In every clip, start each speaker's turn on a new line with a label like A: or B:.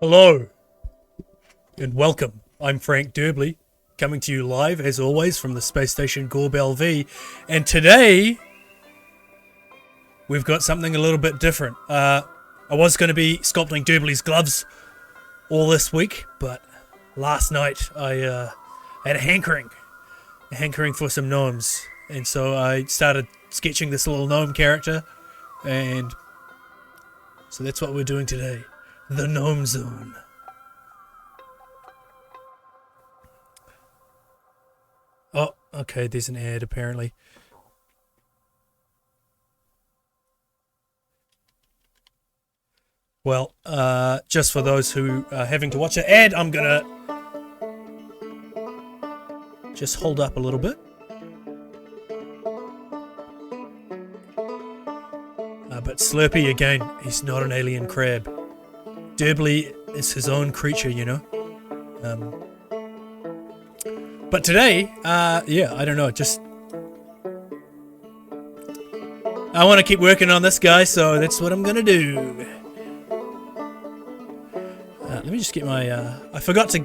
A: Hello and welcome. I'm Frank Derbley, coming to you live as always from the space station Gorbel V, and today we've got something a little bit different. I was going to be sculpting Derbley's gloves all this week, but last night I had a hankering for some gnomes, and so I started sketching this little gnome character, and so that's what we're doing today. The Gnome Zone. Oh, okay, there's an ad apparently. Well, just for those who are having to watch an ad, I'm gonna just hold up a little bit. But Slurpee, again, he's not an alien crab. Derbley is his own creature, you know. But today, yeah, I don't know, just I want to keep working on this guy, so that's what I'm gonna do. Let me just get my, I forgot to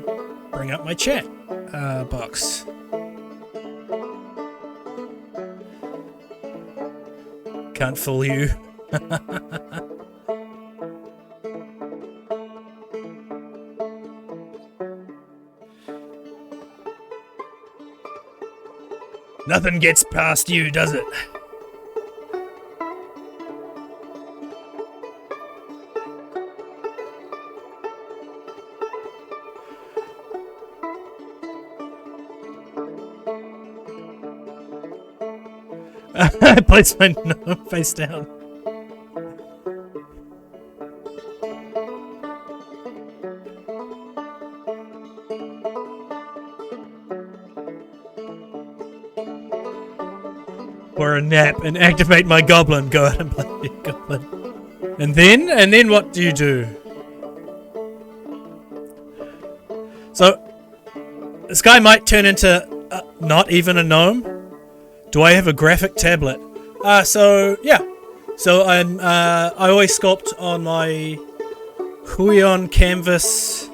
A: bring up my chat box. Can't fool you. Nothing gets past you, does it? I placed my gnome face down. For a nap and activate my goblin. Go out and play your goblin. And then what do you do? So, this guy might turn into not even a gnome. Do I have a graphic tablet? So yeah. So I always sculpt on my Huion Canvas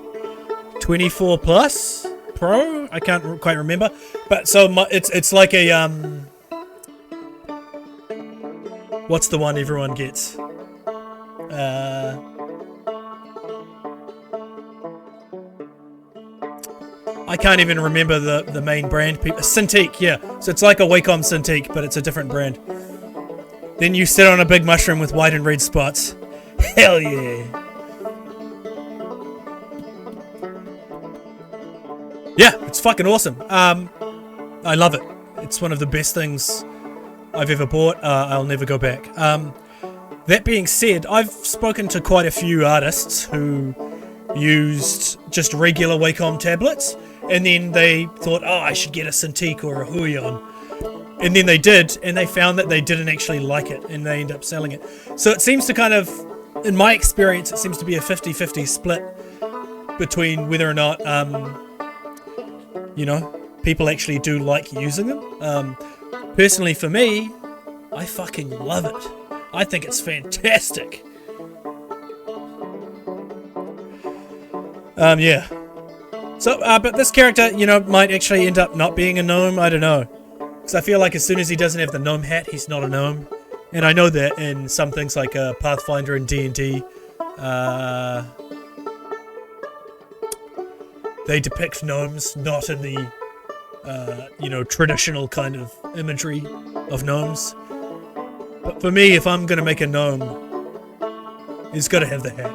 A: 24 Plus Pro. I can't quite remember, but so it's like a what's the one everyone gets? I can't even remember the main brand. Cintiq, yeah. So it's like a Wacom Cintiq, but it's a different brand. Then you sit on a big mushroom with white and red spots. Hell yeah. Yeah, it's fucking awesome. I love it. It's one of the best things I've ever bought. I'll never go back. That being said, I've spoken to quite a few artists who used just regular Wacom tablets, and then they thought, oh, I should get a Cintiq or a Huion. And then they did, and they found that they didn't actually like it, and they end up selling it. So it seems to kind of, in my experience, it seems to be a 50-50 split between whether or not, you know, people actually do like using them. Personally, for me, I fucking love it. I think it's fantastic. Yeah. So, but this character, you know, might actually end up not being a gnome. I don't know. Because I feel like as soon as he doesn't have the gnome hat, he's not a gnome. And I know that in some things like Pathfinder and D&D, they depict gnomes not in the, you know, traditional kind of imagery of gnomes. But for me, if I'm going to make a gnome, he's got to have the hat.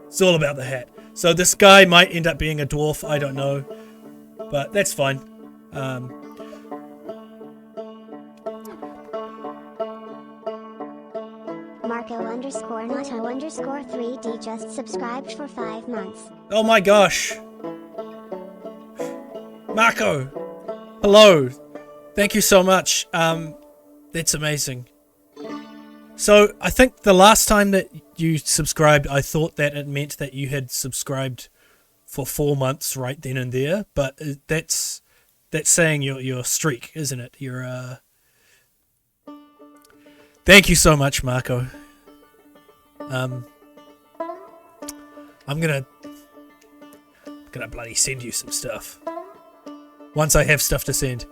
A: It's all about the hat. So this guy might end up being a dwarf, I don't know. But that's fine.
B: Marco_Nato_3D just subscribed for 5 months.
A: Oh my gosh. Marco. Hello. Thank you so much. That's amazing. So I think the last time that you subscribed, I thought that it meant that you had subscribed for 4 months right then and there, but that's saying your streak, isn't it? Your Thank you so much, Marco. I'm gonna bloody send you some stuff. Once I have stuff to send.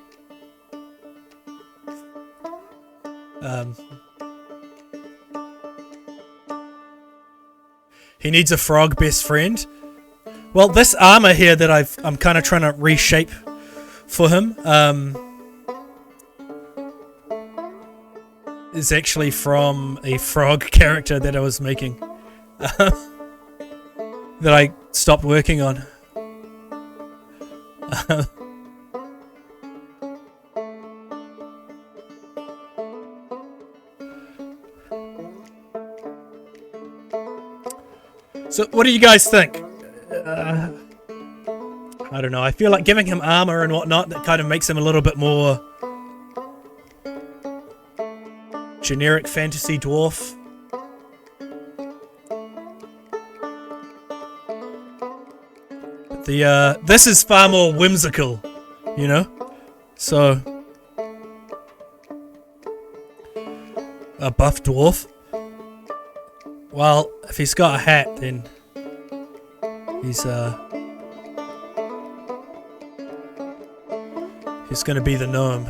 A: He needs a frog best friend. Well, this armor here that I'm kind of trying to reshape for him is actually from a frog character that I was making that I stopped working on. So, what do you guys think? I don't know. I feel like giving him armor and whatnot, that kind of makes him a little bit more generic fantasy dwarf. This is far more whimsical, you know? So, a buff dwarf. Well, if he's got a hat, then he's gonna be the gnome.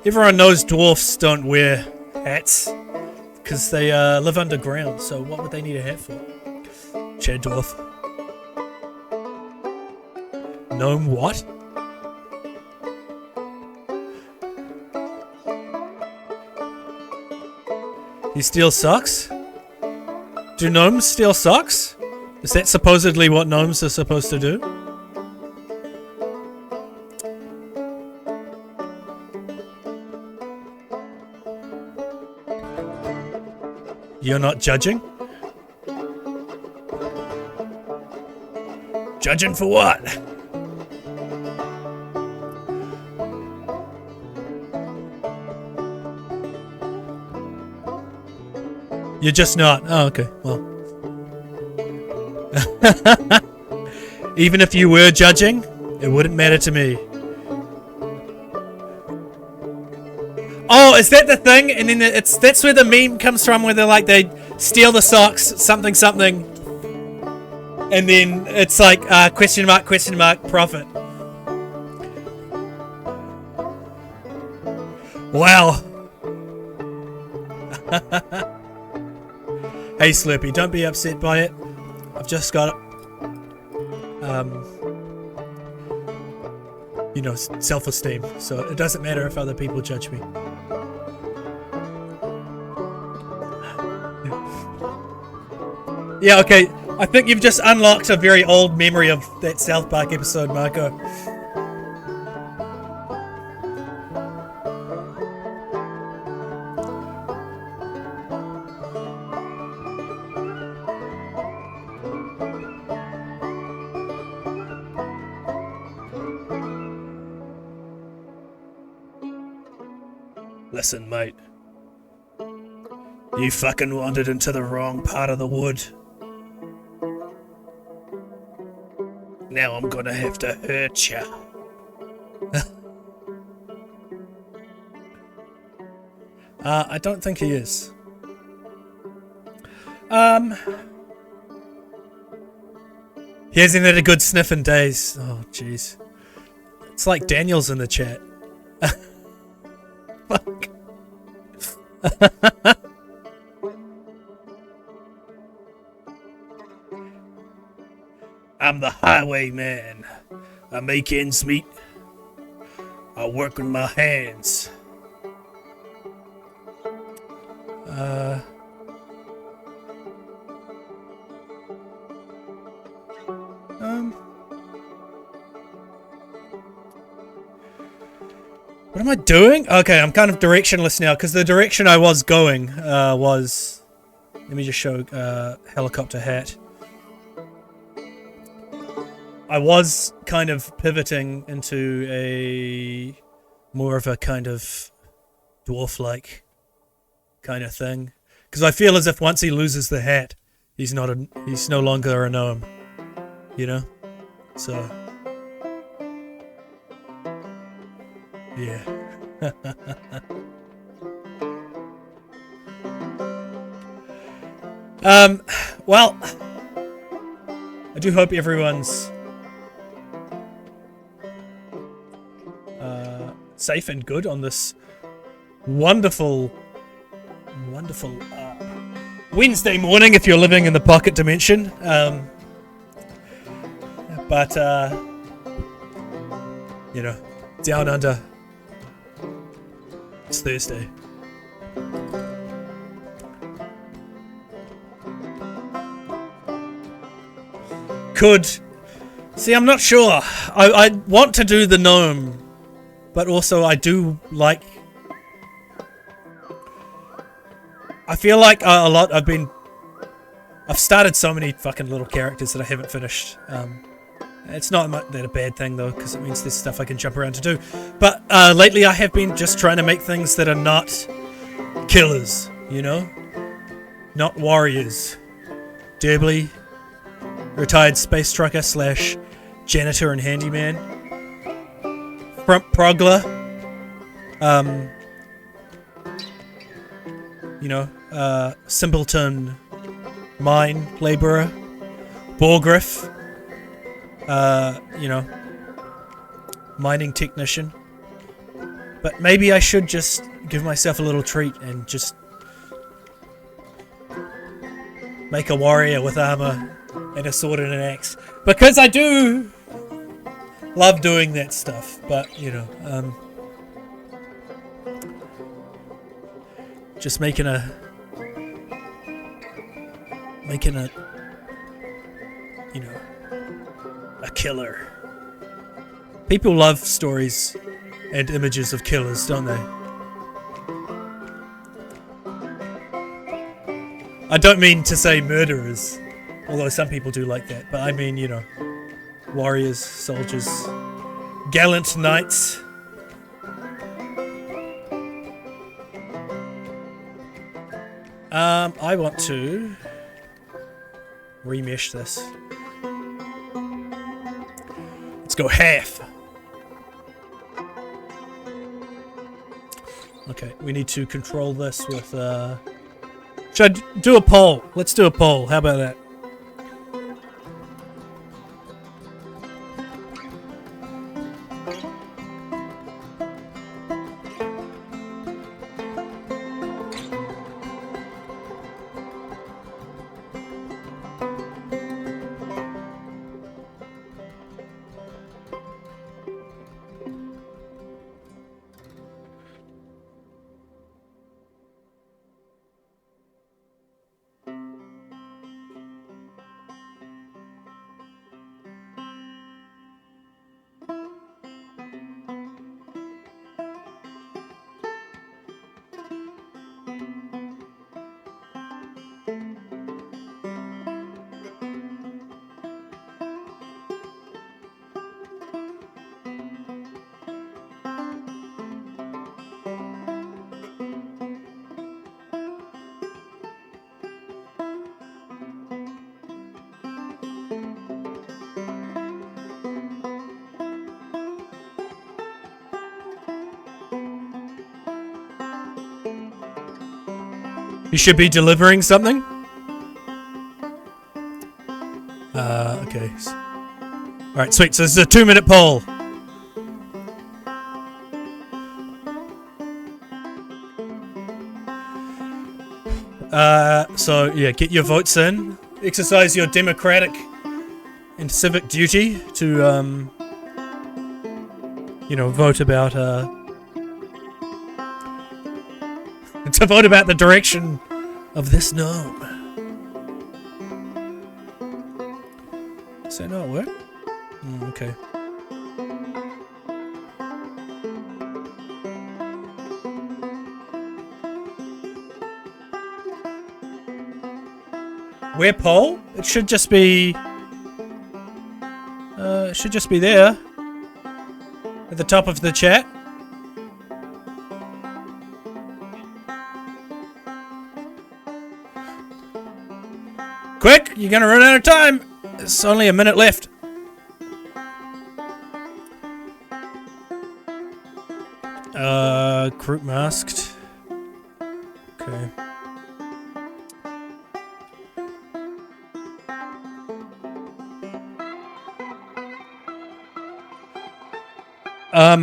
A: Everyone knows dwarfs don't wear hats because they live underground, so what would they need a hat for? Chad dwarf. Gnome what? He steals socks? Do gnomes steal socks? Is that supposedly what gnomes are supposed to do? You're not judging? Judging for what? You're just not. Oh, okay. Well. Even if you were judging, it wouldn't matter to me. Oh, is that the thing? And then that's where the meme comes from, where they steal the socks, something, and then it's like question mark, profit. Wow. Hey Slurpee, don't be upset by it. I've just got you know, self-esteem, so it doesn't matter if other people judge me. Yeah, okay. I think you've just unlocked a very old memory of that South Park episode, Marco. Listen, mate. You fucking wandered into the wrong part of the wood. Now I'm gonna have to hurt ya. I don't think he is. He hasn't had a good sniff in days. Oh, jeez. It's like Daniel's in the chat. Fuck. I'm the highwayman. I make ends meet. I work with my hands. What am I doing? Okay, I'm kind of directionless now, because the direction I was going was... Let me just show helicopter hat. I was kind of pivoting into a more of a kind of dwarf-like kind of thing, because I feel as if once he loses the hat, he's no longer a gnome, you know. So yeah. Well, I do hope everyone's safe and good on this wonderful Wednesday morning if you're living in the pocket dimension. But you know, down under, it's Thursday. See, I'm not sure. I want to do the gnome, but also I do like. I feel like I've started so many fucking little characters that I haven't finished. It's not that a bad thing though, because it means there's stuff I can jump around to do. But lately I have been just trying to make things that are not killers, you know? Not warriors. Derbley, retired space trucker / janitor and handyman. Frump Progler. You know, simpleton mine laborer. Borgriff. You know, mining technician. But maybe I should just give myself a little treat and just make a warrior with armor and a sword and an axe, because I do love doing that stuff. But you know, just making a you know, a killer. People love stories and images of killers, don't they? I don't mean to say murderers, although some people do like that, but I mean, you know, warriors, soldiers, gallant knights. I want to remesh this. Let's go half. Okay, we need to control this with, should I do a poll? Let's do a poll. How about that? You should be delivering something? Okay. Alright, sweet. So this is a 2-minute poll. So, yeah, get your votes in. Exercise your democratic and civic duty to, you know, vote about, to vote about the direction of this gnome. Does that not work? Okay. Where poll? It should just be... it should just be there. At the top of the chat. Quick! You're gonna run out of time! There's only a minute left. Group masked. Okay. Ah,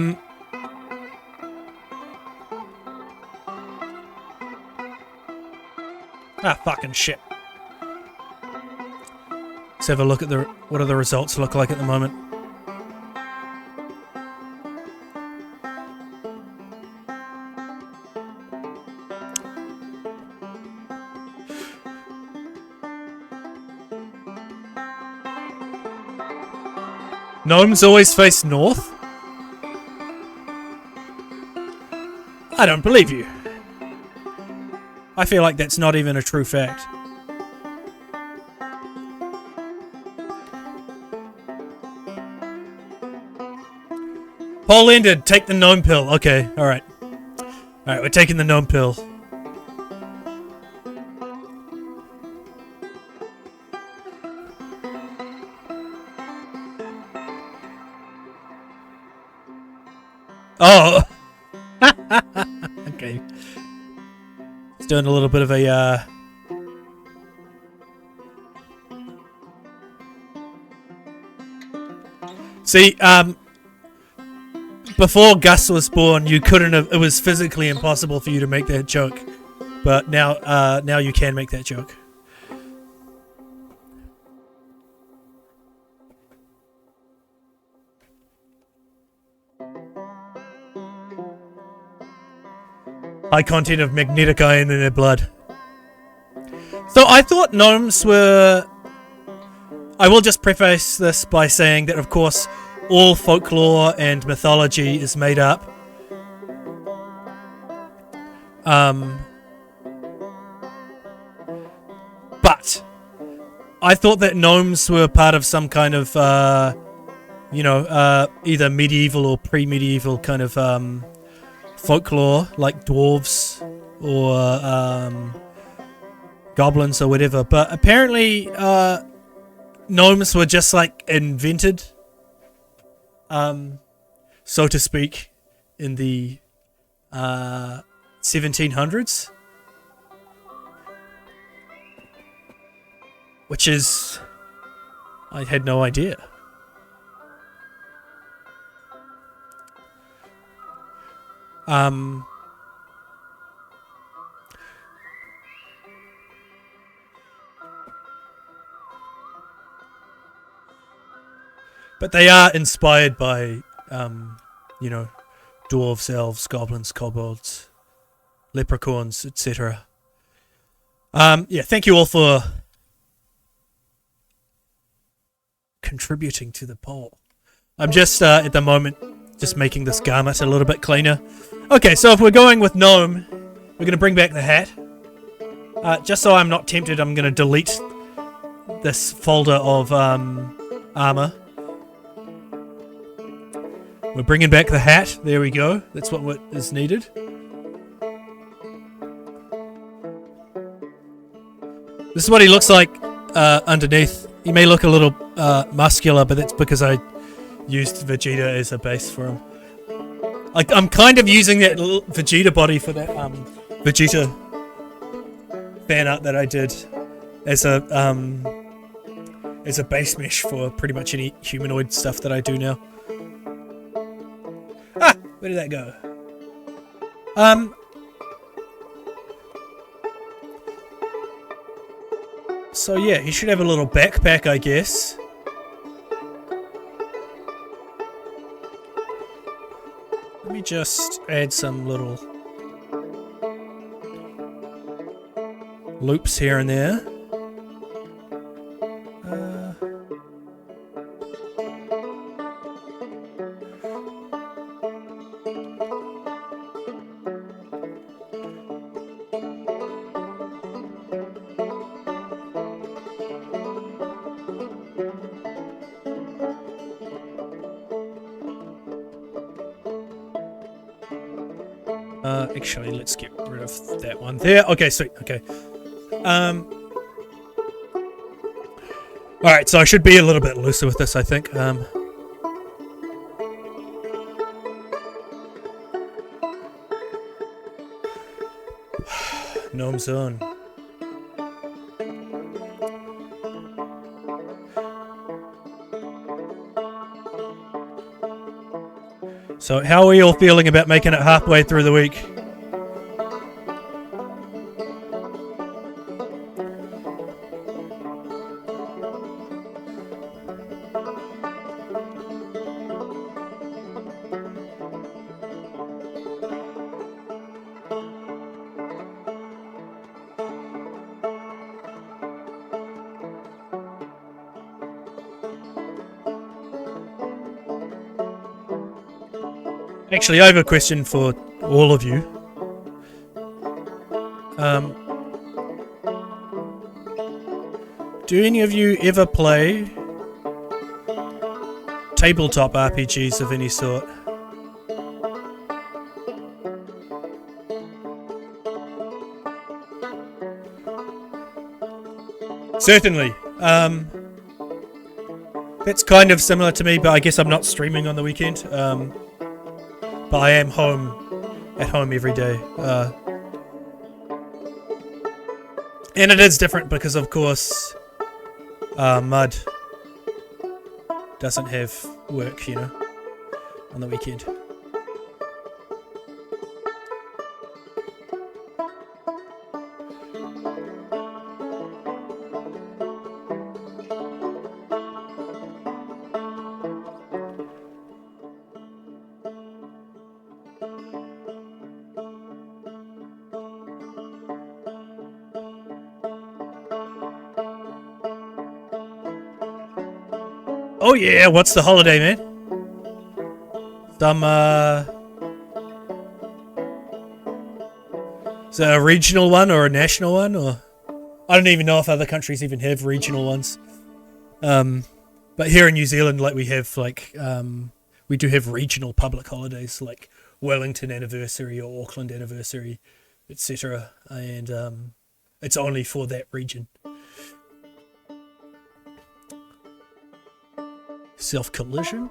A: fucking shit. Let's have a look at what do the results look like at the moment. Gnomes always face north? I don't believe you. I feel like that's not even a true fact. Poll ended. Take the gnome pill. Okay, alright. Alright, we're taking the gnome pill. Oh! Okay. It's doing a little bit of a, See, before Gus was born, you couldn't have... It was physically impossible for you to make that joke. But now, now you can make that joke. High content of magnetic iron in their blood. So I thought gnomes were... I will just preface this by saying that, of course, all folklore and mythology is made up. But I thought that gnomes were part of some kind of, either medieval or pre-medieval kind of folklore, like dwarves or goblins or whatever. But apparently, gnomes were just like invented, so to speak, in the 1700s, which is, I had no idea. But they are inspired by, dwarves, elves, goblins, kobolds, leprechauns, etc. Yeah, thank you all for contributing to the poll. I'm just, at the moment, just making this garment a little bit cleaner. Okay, so if we're going with gnome, we're going to bring back the hat. Just so I'm not tempted, I'm going to delete this folder of armor. We're bringing back the hat. There we go. That's what is needed. This is what he looks like underneath. He may look a little muscular, but that's because I used Vegeta as a base for him. Like, I'm kind of using that little Vegeta body for that Vegeta fan art that I did as a base mesh for pretty much any humanoid stuff that I do now. Ah, where did that go? So yeah, he should have a little backpack, I guess. Let me just add some little loops here and there. Actually, let's get rid of that one there. Okay, sweet. Okay. Alright, so I should be a little bit looser with this, I think. Gnome Zone. So how are you all feeling about making it halfway through the week? Actually, I have a question for all of you. Do any of you ever play tabletop RPGs of any sort? Certainly. That's kind of similar to me, but I guess I'm not streaming on the weekend. But I am at home every day. And it is different because, of course, Mud doesn't have work, you know, on the weekend. Oh yeah, what's the holiday, man? Some, is it a regional one or a national one, or... I don't even know if other countries even have regional ones. But here in New Zealand, like, we have, like, we do have regional public holidays, like Wellington anniversary or Auckland anniversary, etc. And, it's only for that region. Self-collision?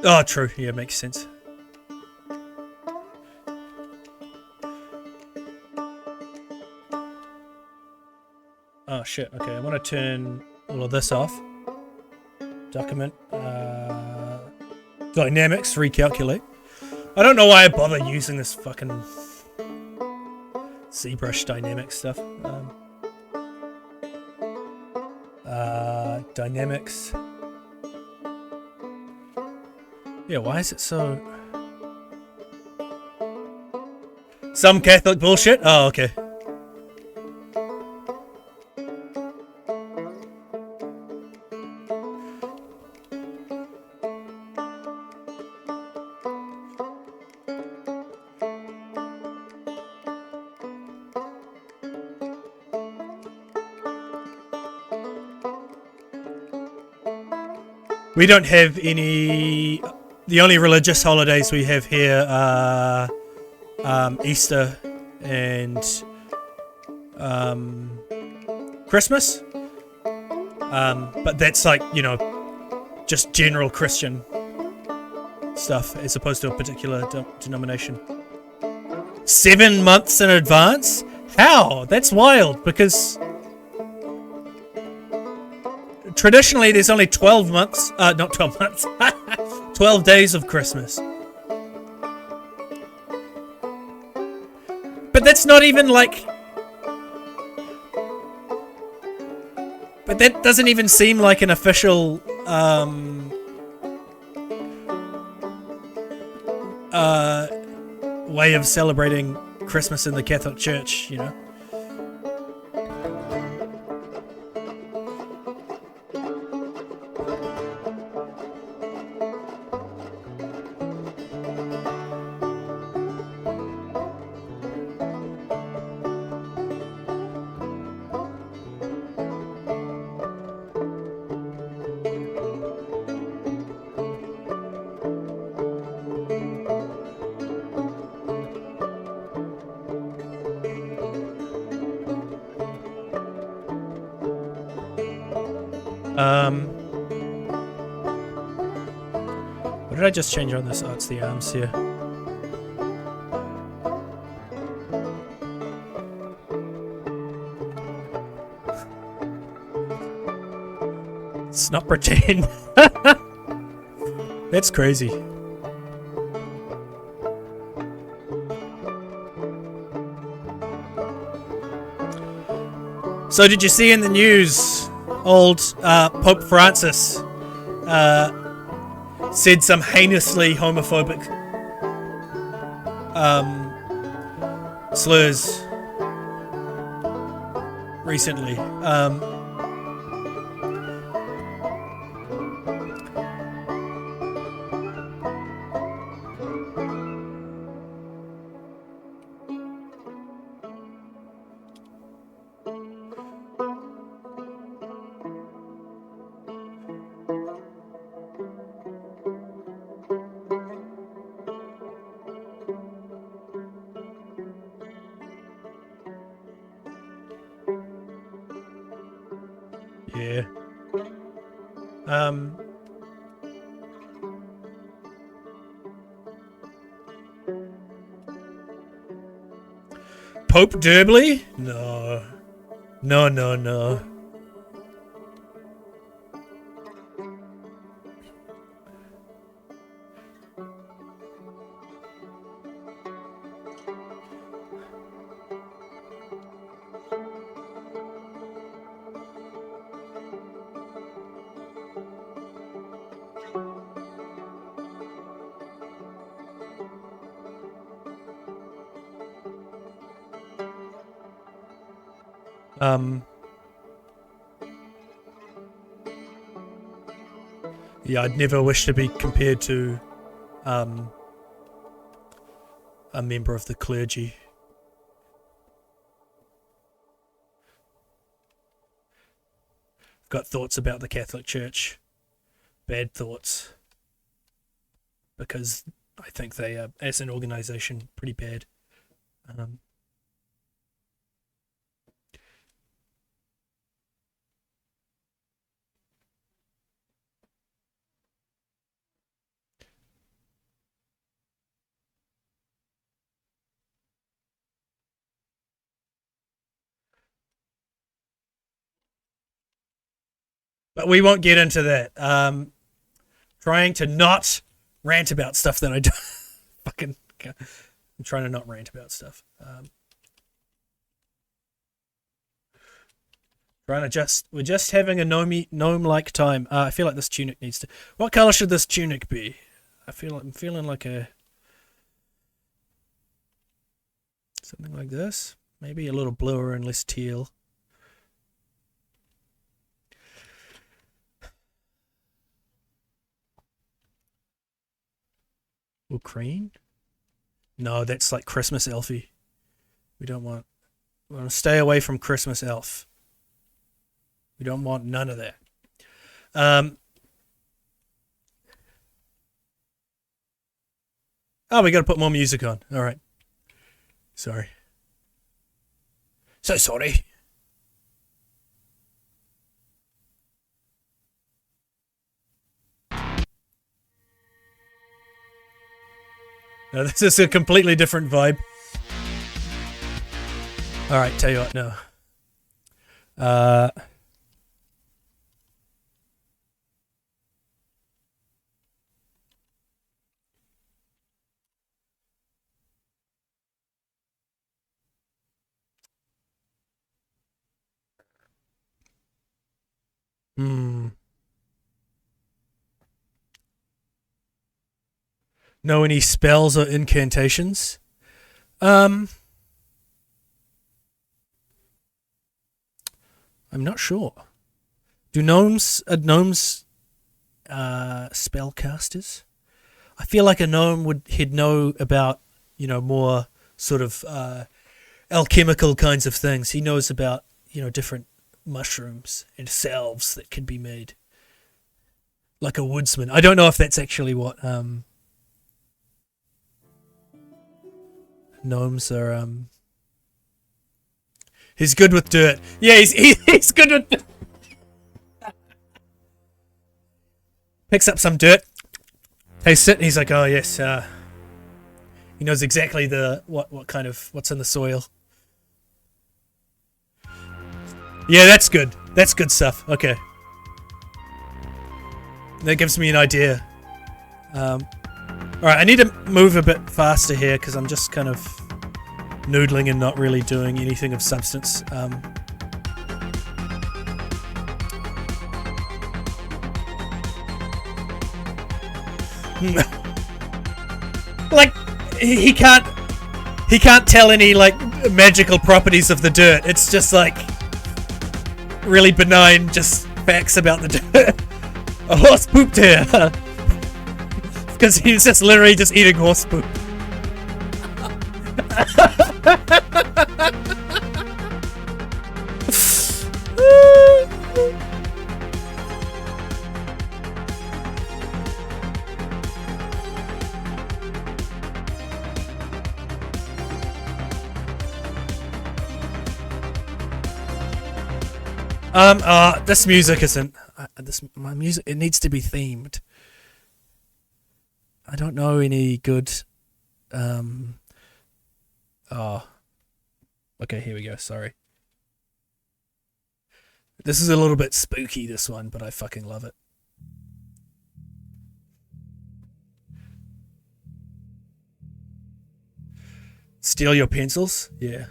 A: Oh, true. Yeah, makes sense. Oh, shit. Okay, I want to turn all of this off. Document. Dynamics. Recalculate. I don't know why I bother using this fucking ZBrush dynamic stuff. Dynamics. Yeah, why is it so... Some Catholic bullshit? Oh, okay. We don't have any... The only religious holidays we have here are Easter and Christmas. But that's like, you know, just general Christian stuff as opposed to a particular denomination. 7 months in advance? How? That's wild, because... Traditionally, there's only 12 months, not 12 months, 12 days of Christmas. But that's not even like... But that doesn't even seem like an official, way of celebrating Christmas in the Catholic Church, you know? What did I just change on this? Oh, it's the arms here. Let's not pretend. That's crazy. So did you see in the news, old Pope Francis said some heinously homophobic slurs recently. Yeah. Pope Derbley? No. No, no, no. Yeah, I'd never wish to be compared to a member of the clergy. Got thoughts about the Catholic Church. Bad thoughts. Because I think they are, as an organization, pretty bad. But we won't get into that. Trying to not rant about stuff that I don't fucking. I'm trying to not rant about stuff. We're just having a gnome-like time. I feel like this tunic needs to. What color should this tunic be? I'm feeling like a something like this. Maybe a little bluer and less teal. Or green? No, that's like Christmas elfy. We want to stay away from Christmas elf. We don't want none of that. Oh, we got to put more music on. All right. Sorry. So sorry. No, this is a completely different vibe. All right, tell you what, no. Know any spells or incantations? I'm not sure. Do gnomes spellcasters? I feel like a gnome he'd know about, more sort of alchemical kinds of things. He knows about, different mushrooms and salves that can be made. Like a woodsman. I don't know if that's actually what gnomes are. He's good with dirt. Yeah, he's good with dirt. Picks up some dirt, tastes it, and he's like, "Oh yes." He knows exactly what's in the soil. Yeah, that's good. That's good stuff. Okay. That gives me an idea. Alright, I need to move a bit faster here because I'm just kind of noodling and not really doing anything of substance. Like, he can't tell any, like, magical properties of the dirt. It's just, like, really benign, just facts about the dirt. A horse pooped here. Because he's just literally just eating horse poop. This music isn't. My music, it needs to be themed. I don't know any good. Oh. Okay, here we go. Sorry. This is a little bit spooky, this one, but I fucking love it. Steal your pencils? Yeah.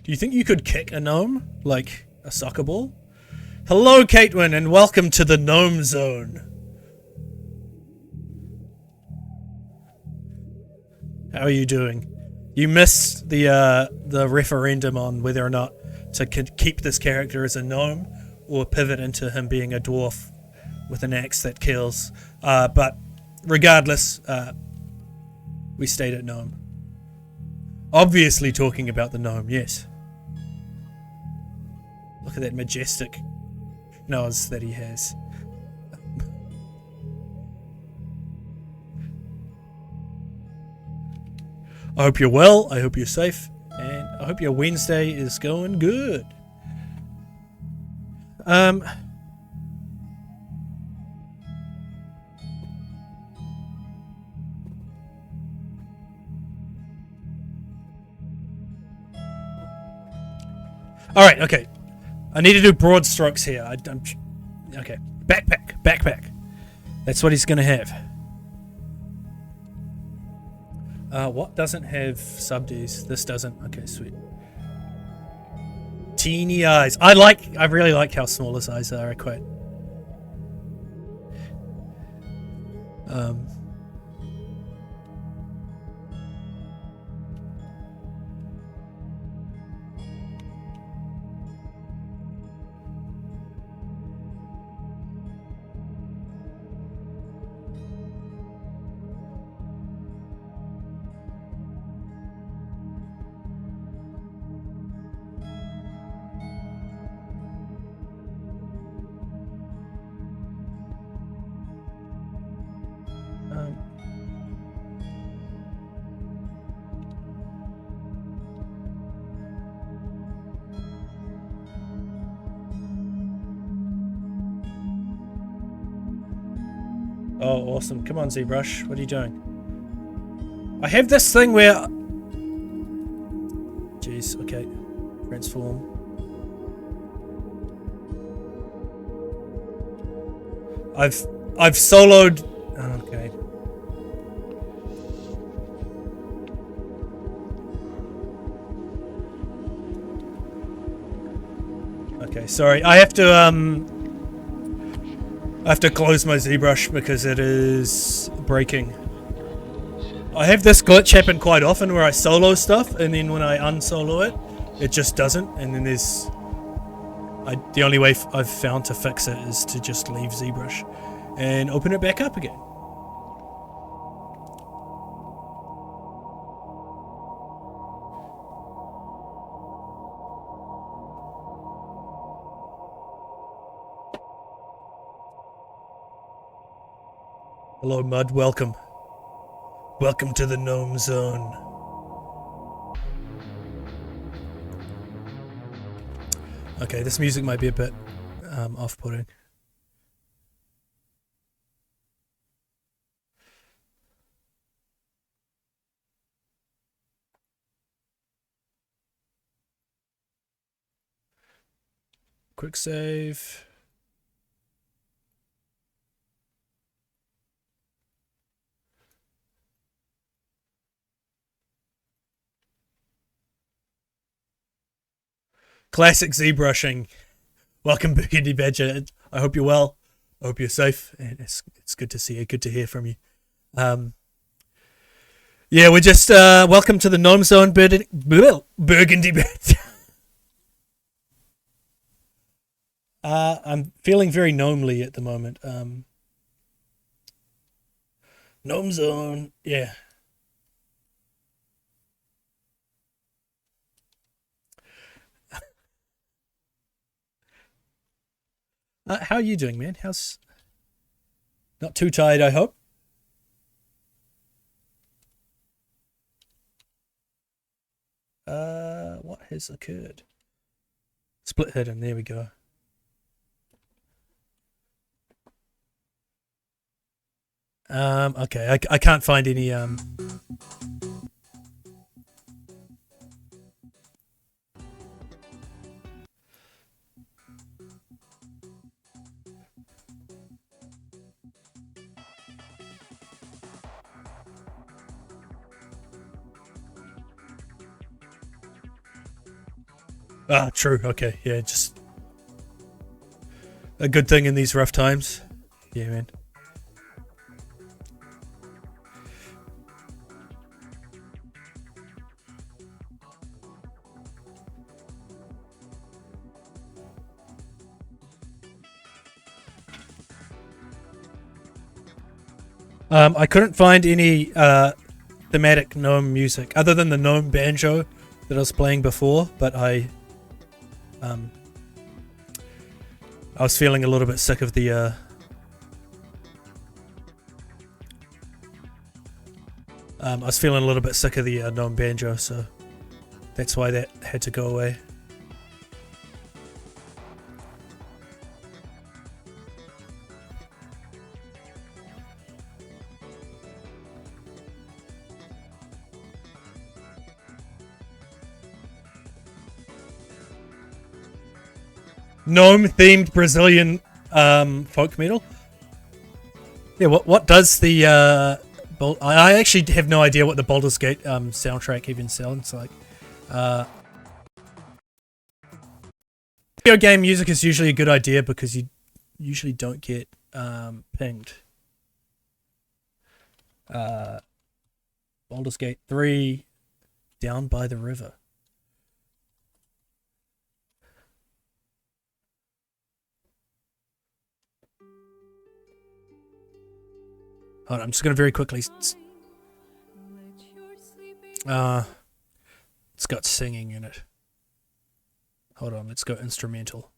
A: Do you think you could kick a gnome? Like a soccer ball? Hello, Catewin, and welcome to the Gnome Zone. How are you doing? You missed the referendum on whether or not to keep this character as a gnome or pivot into him being a dwarf with an axe that kills. But regardless, we stayed at gnome. Obviously talking about the gnome, yes. Look at that majestic nose that he has. I hope you're well, I hope you're safe, and I hope your Wednesday is going good. Alright, okay. I need to do broad strokes here. Okay. Backpack. That's what he's gonna have. What doesn't have subds? This doesn't. Okay, sweet. Teeny eyes. I really like how small his eyes are. I quite. Oh, awesome. Come on, ZBrush. What are you doing? I have this thing where... Jeez, okay. Transform. I've soloed... Okay. Okay, sorry. I have to close my ZBrush because it is breaking. I have this glitch happen quite often where I solo stuff and then when I unsolo it, it just doesn't. And then there's... the only way I've found to fix it is to just leave ZBrush and open it back up again. Hello, Mud. Welcome. Welcome to the Gnome Zone. Okay, this music might be a bit off-putting. Quick save. Classic ZBrushing. Welcome, Burgundy Badger. I hope you're well. I hope you're safe. And it's good to see you. Good to hear from you. Yeah, we're just welcome to the Gnome Zone, Burgundy Badger. I'm feeling very gnomely at the moment. Gnome Zone, yeah. How are you doing, man? How's... Not too tired, I hope? What has occurred? Split hidden, there we go. Okay, I can't find any, Ah, true, okay, yeah, just a good thing in these rough times. Yeah, man. I couldn't find any thematic gnome music other than the gnome banjo that I was playing before, but I was feeling a little bit sick of the gnome banjo, so that's why that had to go away. Gnome-themed Brazilian folk metal. Yeah, what does the I actually have no idea what the Baldur's Gate soundtrack even sounds like. Video game music is usually a good idea because you usually don't get pinged. Baldur's Gate 3, Down by the River. Hold on, I'm just going to very quickly... It's got singing in it. Hold on, let's go instrumental.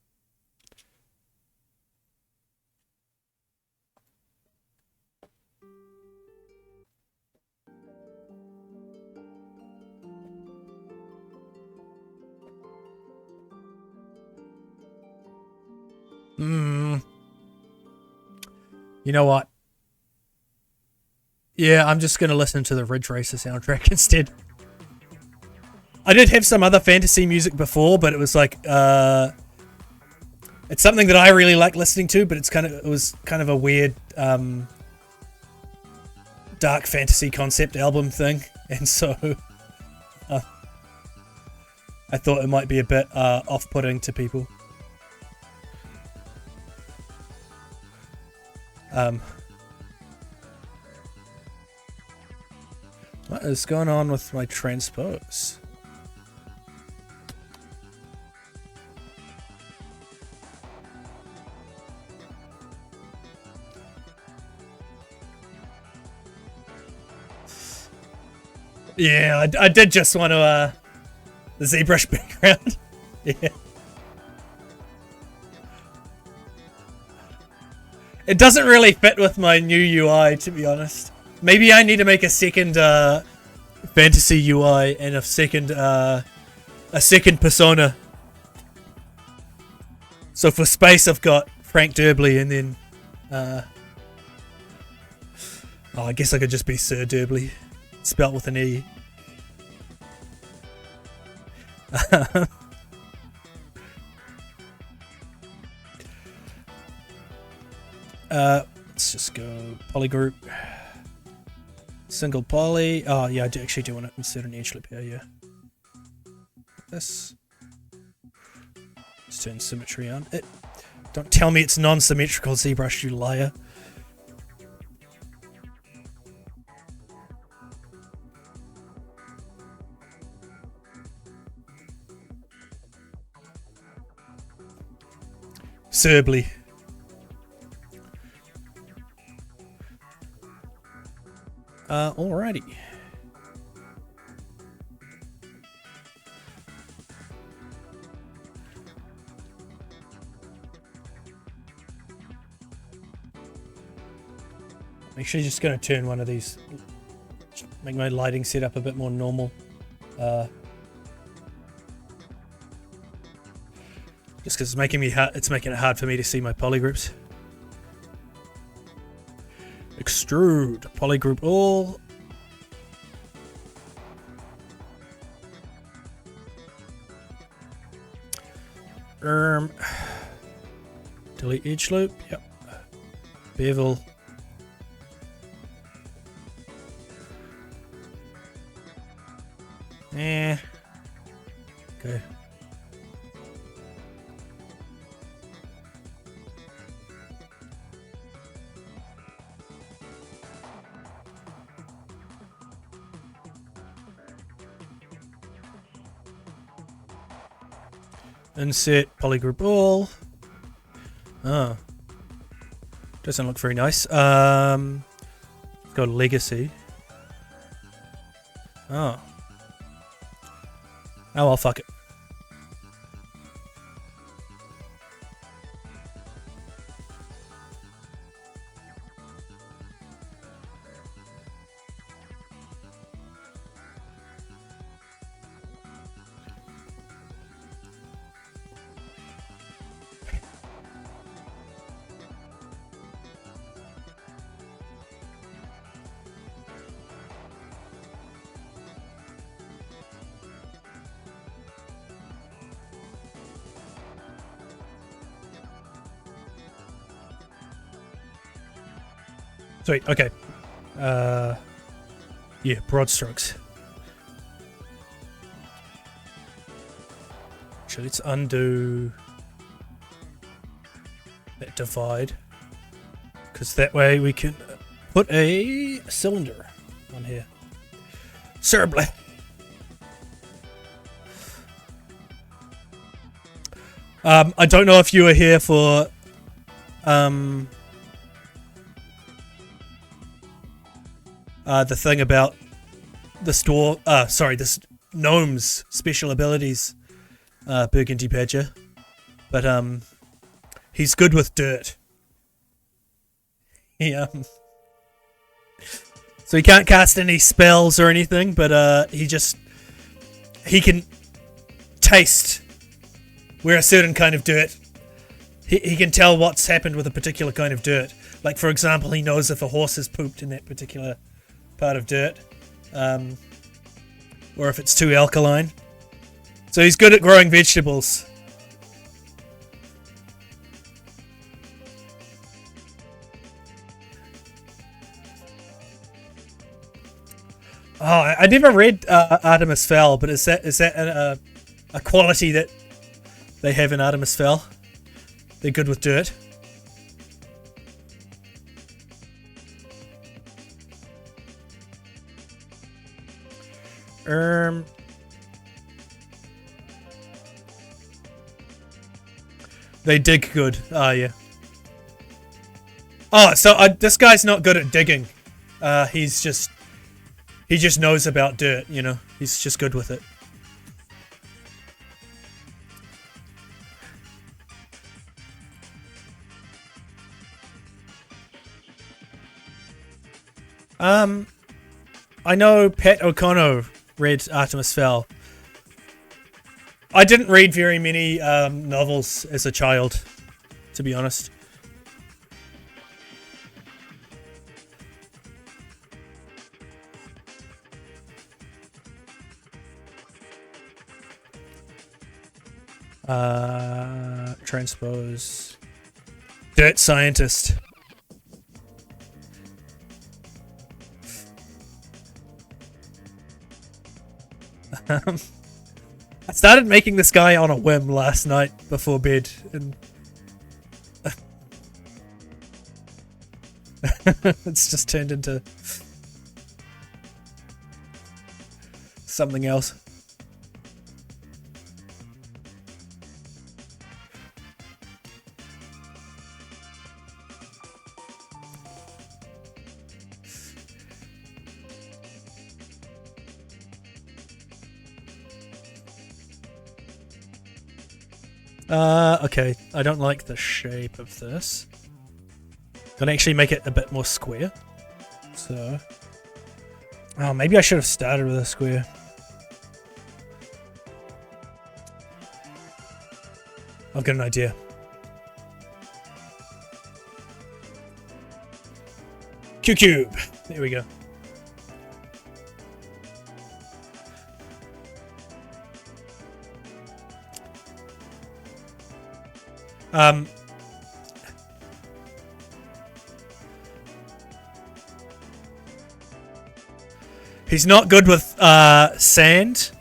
A: You know what? Yeah, I'm just going to listen to the Ridge Racer soundtrack instead. I did have some other fantasy music before, but it was like, it's something that I really like listening to, but it was kind of a weird, dark fantasy concept album thing, and so, I thought it might be a bit, off-putting to people. What is going on with my transpose? Yeah, I did just want to, the ZBrush background. Yeah. It doesn't really fit with my new UI, to be honest. Maybe I need to make a second fantasy UI and a second persona. So for space, I've got Frank Derbley, and then I guess I could just be Sir Derbley, spelt with an E. Let's just go polygroup. Single poly. Oh yeah, I actually do want to insert an edge loop here, yeah. This. Let's turn symmetry on. Don't tell me it's non-symmetrical, ZBrush, you liar. Serbly. Alrighty. I'm actually just going to turn one of these, make my lighting setup a bit more normal. Just because it's making it hard for me to see my polygroups. Extrude, polygroup all. Delete edge loop, yep. Bevel. Okay. Insert polygroup all. Oh. Doesn't look very nice. Got legacy. Oh. Oh well, fuck it. Sweet, okay. Yeah, broad strokes. So let's undo that divide, because that way we can put a cylinder on here. Cerebly. I don't know if you were here for the thing about the store, this gnome's special abilities, Burgundy Badger, but he's good with dirt. So he can't cast any spells or anything, but he can taste where a certain kind of dirt. He can tell what's happened with a particular kind of dirt. Like, for example, he knows if a horse has pooped in that particular part of dirt, or if it's too alkaline. So he's good at growing vegetables. Oh, I never read Artemis Fowl, but is that a quality that they have in Artemis Fowl? They're good with dirt. They dig good. Ah, yeah. Oh, so this guy's not good at digging. He just knows about dirt, you know. He's just good with it. I know Pat O'Connor read Artemis Fowl. I didn't read very many novels as a child. to be honest. Transpose. Dirt scientist. I started making this guy on a whim last night before bed, and it's just turned into something else. Okay, I don't like the shape of this. Gonna actually make it a bit more square. So, oh, maybe I should have started with a square. I've got an idea. Q-cube. There we go. He's not good with sand,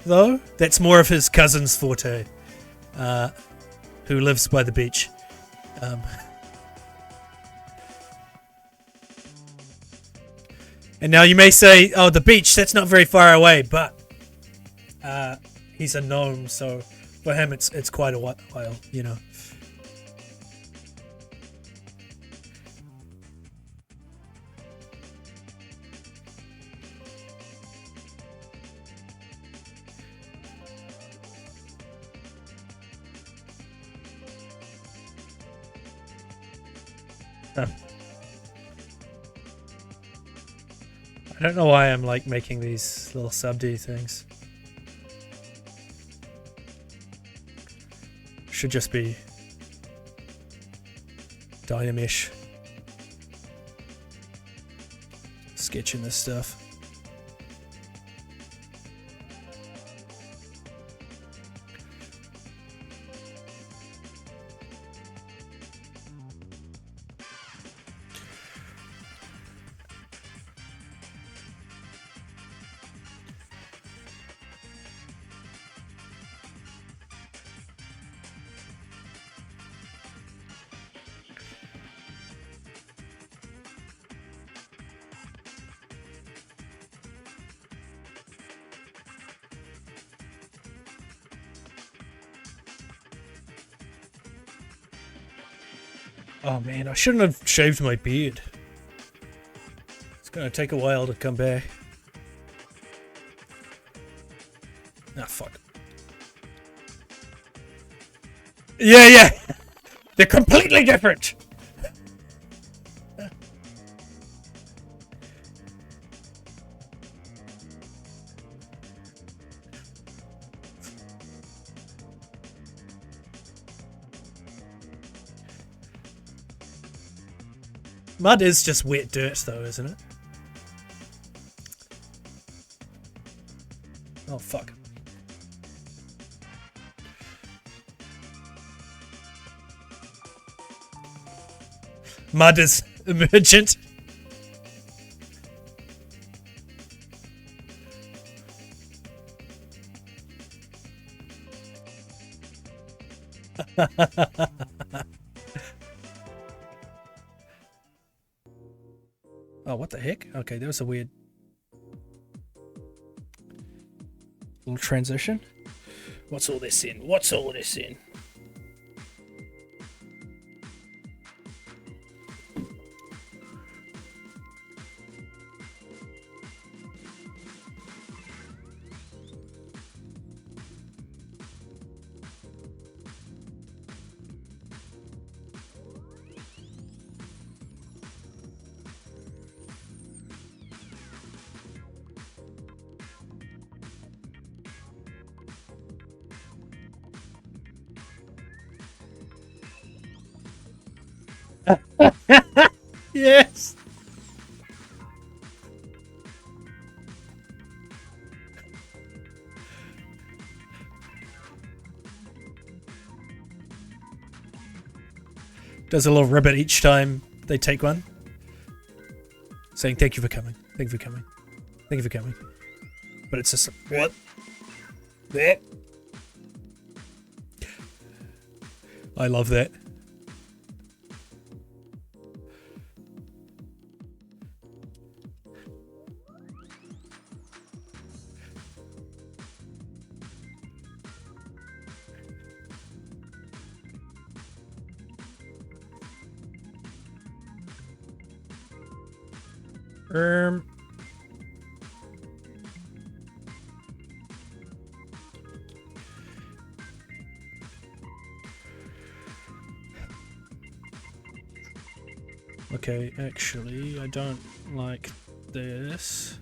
A: though. That's more of his cousin's forte, who lives by the beach. And now you may say, oh, the beach, that's not very far away, but he's a gnome, so for him it's quite a while, you know. I don't know why I'm like making these little sub-D things. Should just be Dynamesh sketching this stuff. Oh man, I shouldn't have shaved my beard. It's gonna take a while to come back. Ah, fuck. Yeah. They're completely different. Mud is just wet dirt though, isn't it? Oh fuck. Mud is emergent. Oh, what the heck? Okay, that was a weird little transition. What's all this in? What's all this in? Yes. Does a little ribbit each time they take one, saying thank you for coming, thank you for coming, thank you for coming. But it's just what? That. I love that. Um. Okay, actually, I don't like this.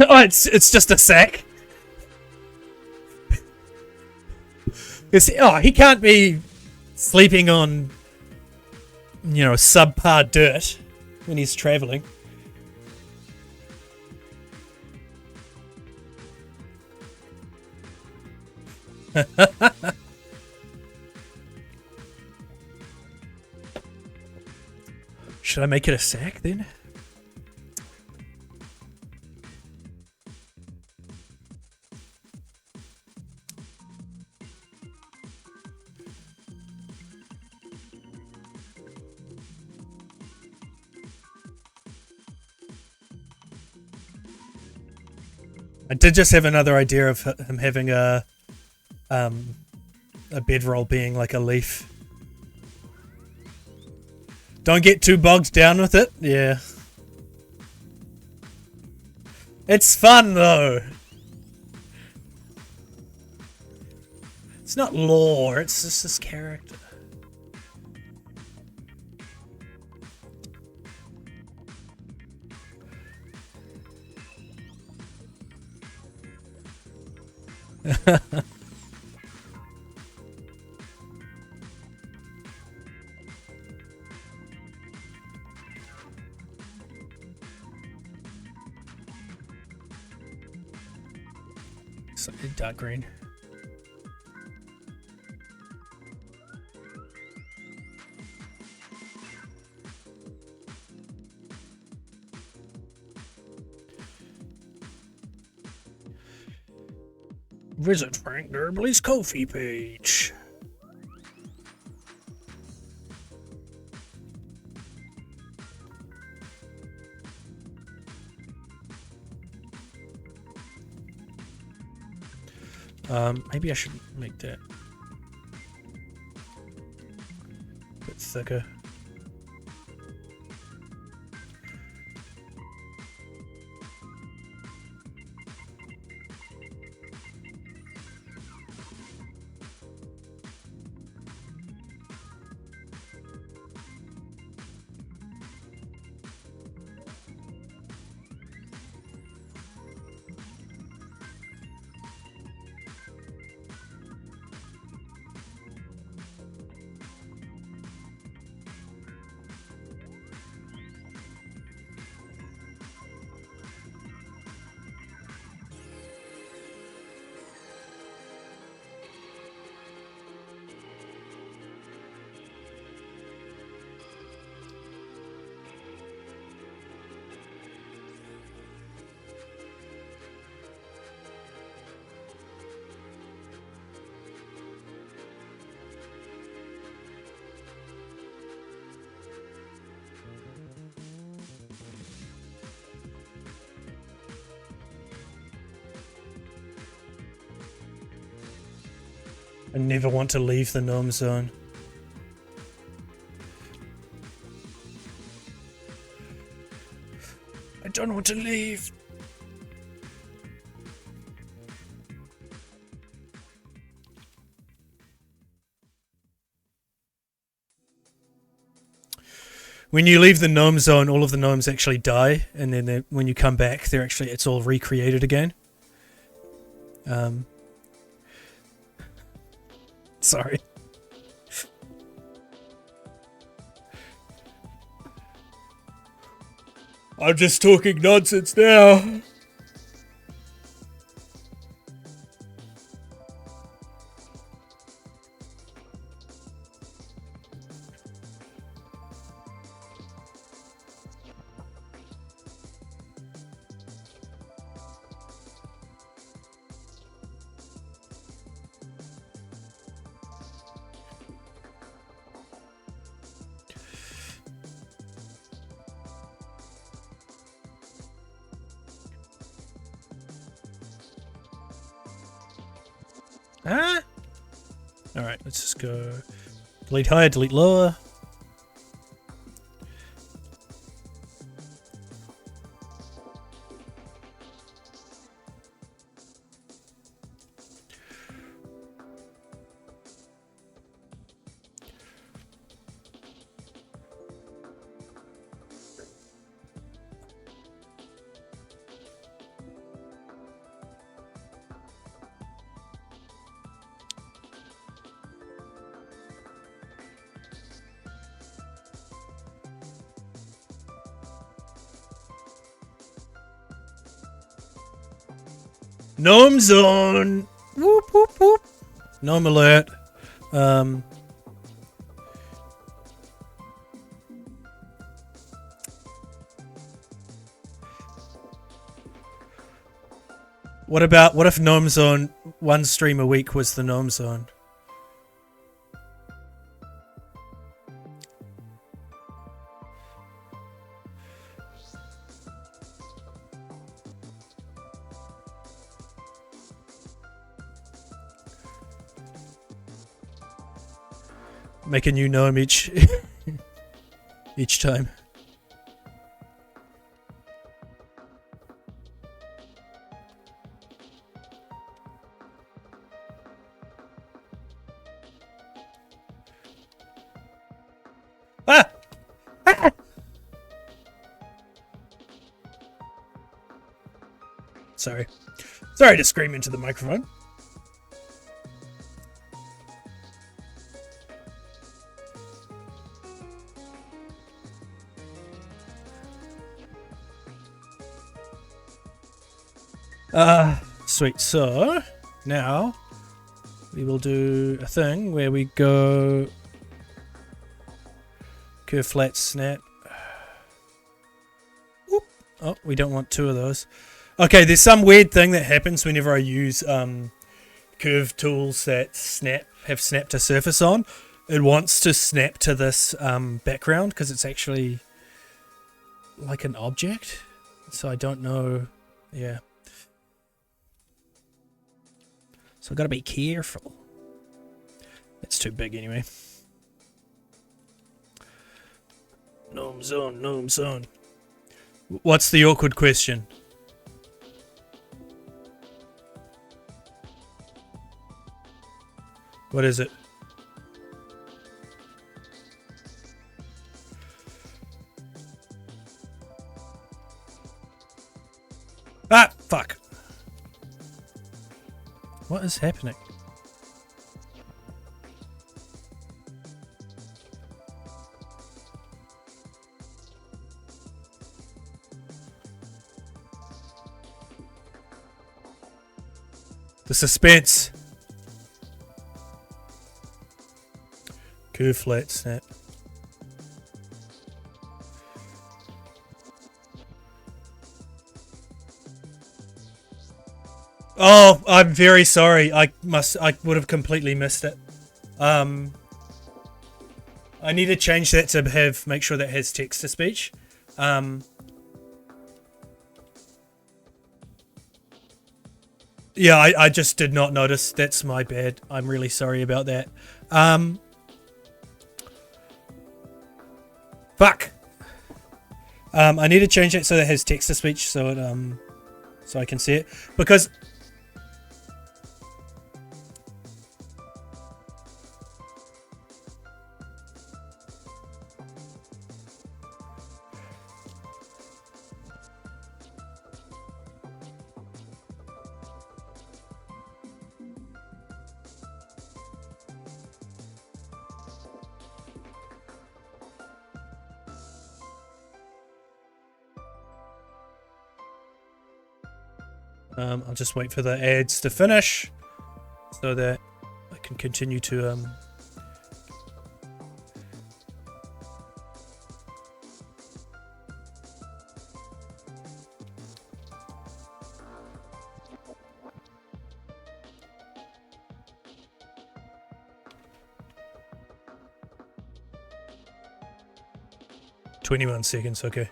A: Oh, it's just a sack. He can't be sleeping on, subpar dirt when he's traveling. Should I make it a sack then? I did just have another idea of him having a bedroll being like a leaf. Don't get too bogged down with it. Yeah. It's fun though. It's not lore, it's just this character. Slightly dark green. Visit Frank Derbley's Ko-fi page. Maybe I should make that a bit thicker. I never want to leave the gnome zone. I don't want to leave. When you leave the gnome zone, all of the gnomes actually die, and then when you come back, it's all recreated again. Sorry. I'm just talking nonsense now. Ah! Alright, let's just go delete higher, delete lower. Gnome zone! Whoop whoop whoop! Gnome alert. What if Gnome Zone, one stream a week was the Gnome Zone? Make a new gnome each time. Ah! Ah! Sorry to scream into the microphone. Sweet. So, now we will do a thing where we go curve, flat, snap. Whoop. Oh, we don't want two of those. Okay, there's some weird thing that happens whenever I use curve tools that have snap to surface on. It wants to snap to this background because it's actually like an object. So I don't know. Yeah. So I've got to be careful. It's too big anyway. Gnome zone, gnome zone. What's the awkward question? What is it? Ah, fuck. What is happening? The suspense. Curve, flat, snap. Oh, I'm very sorry. I would have completely missed it. I need to change that to make sure that has text to speech. Yeah, I just did not notice. That's my bad. I'm really sorry about that. Fuck. I need to change it so that it has text to speech so it so I can see it, because I'll just wait for the ads to finish so that I can continue to 21 seconds, okay.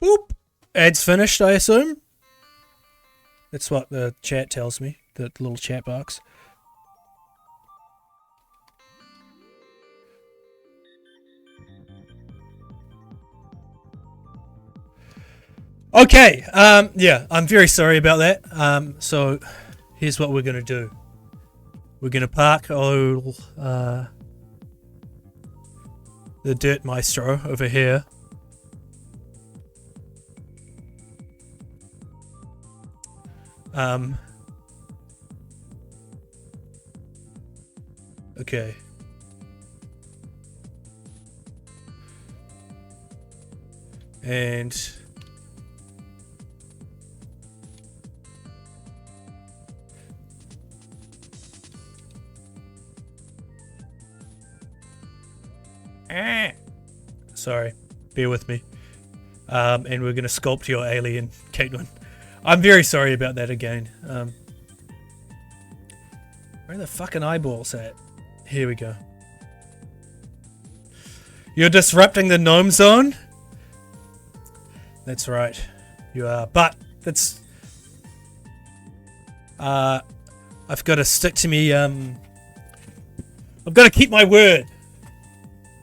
A: Boop. Ads finished, I assume. That's what the chat tells me, the little chat box. Okay, yeah, I'm very sorry about that. So here's what we're gonna do. We're gonna park the Dirt Maestro over here. Okay. And sorry, bear with me. And we're gonna sculpt your alien, Caitlin. I'm very sorry about that again. Where are the fucking eyeballs at? Here we go. You're disrupting the gnome zone? That's right. You are. But that's I've got to stick to me I've got to keep my word.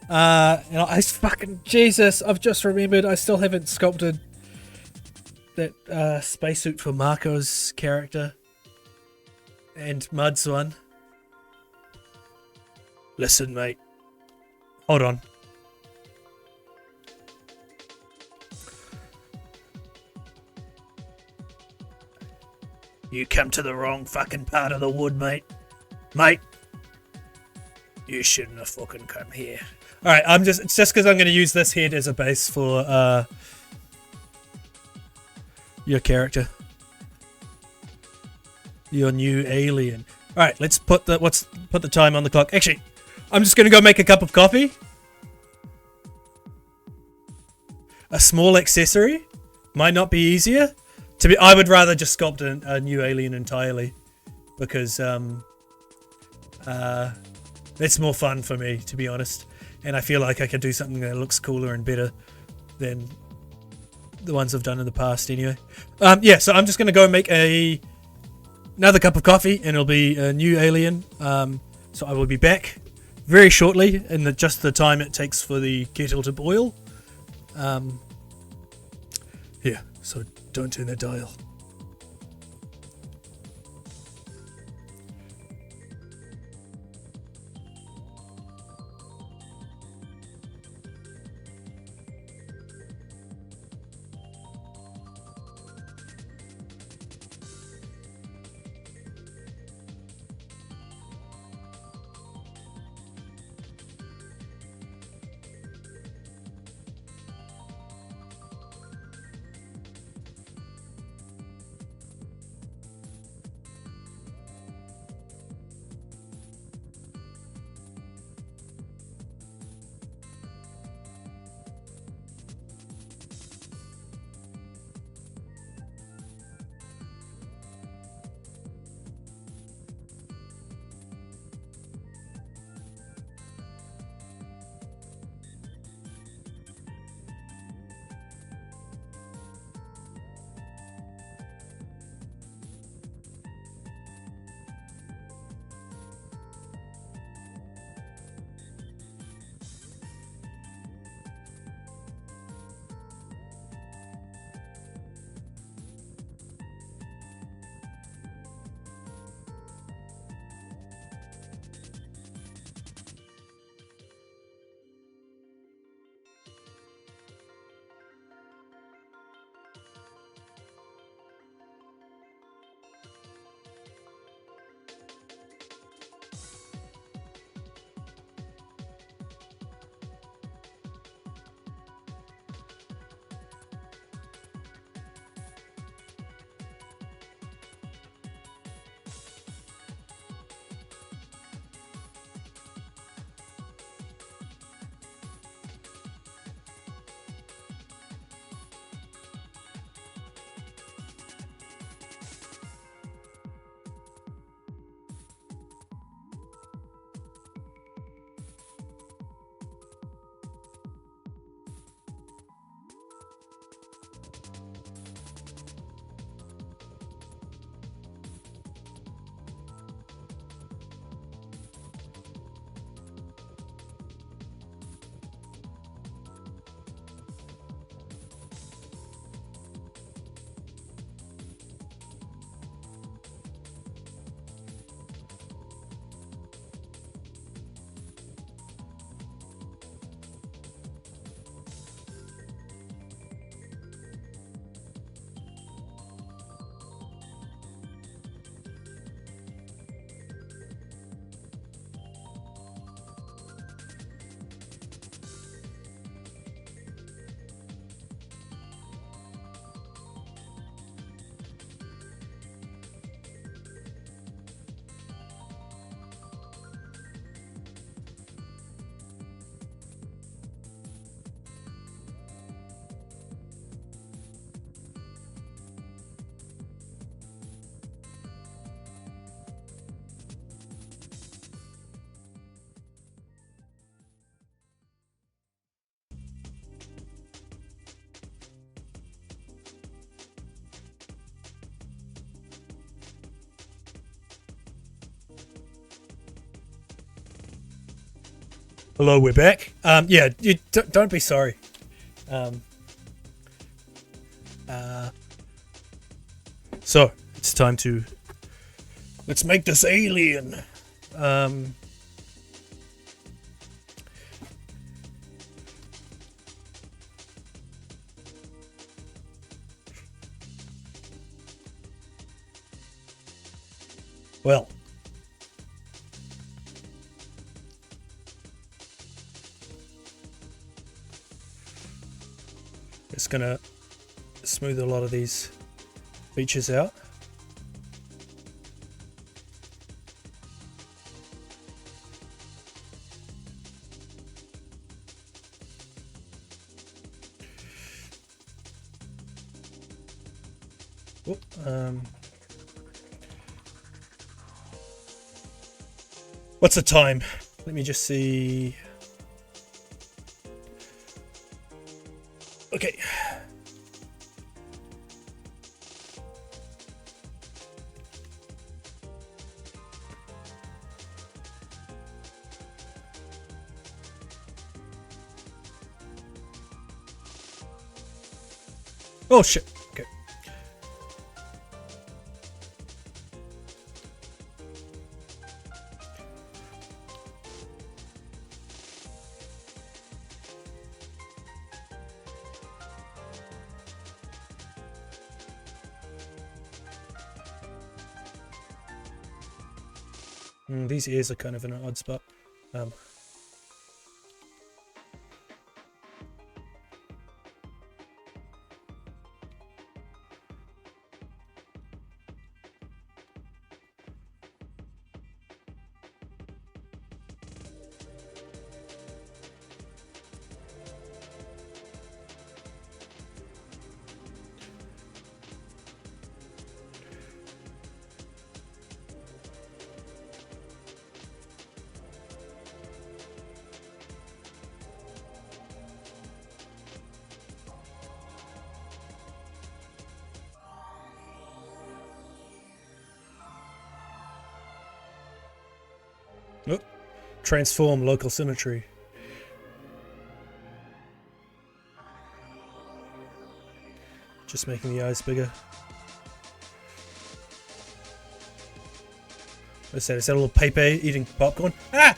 A: And I fucking Jesus, I've just remembered I still haven't sculpted that spacesuit for Marco's character and Mud's one. Listen, mate. Hold on. You come to the wrong fucking part of the wood, mate. Mate. You shouldn't have fucking come here. Alright, it's just because I'm going to use this head as a base for your character. Your new alien. Alright, let's put the time on the clock. Actually, I'm just gonna go make a cup of coffee. A small accessory might not be easier. I would rather just sculpt a new alien entirely, because that's more fun for me, to be honest. And I feel like I could do something that looks cooler and better than the ones I've done in the past anyway. Yeah, so I'm just going to go make another cup of coffee, and it'll be a new alien. So I will be back very shortly, in just the time it takes for the kettle to boil. Yeah, so don't turn that dial. Hello, we're back. Yeah, you don't be sorry. So it's time to let's make this alien. Well, it's gonna smooth a lot of these features out. Oop, what's the time? Let me just see. Okay. Oh shit. Okay. These ears are kind of in an odd spot. Nope. Transform local symmetry. Just making the eyes bigger. What's that? Is that a little Pepe eating popcorn? Ah!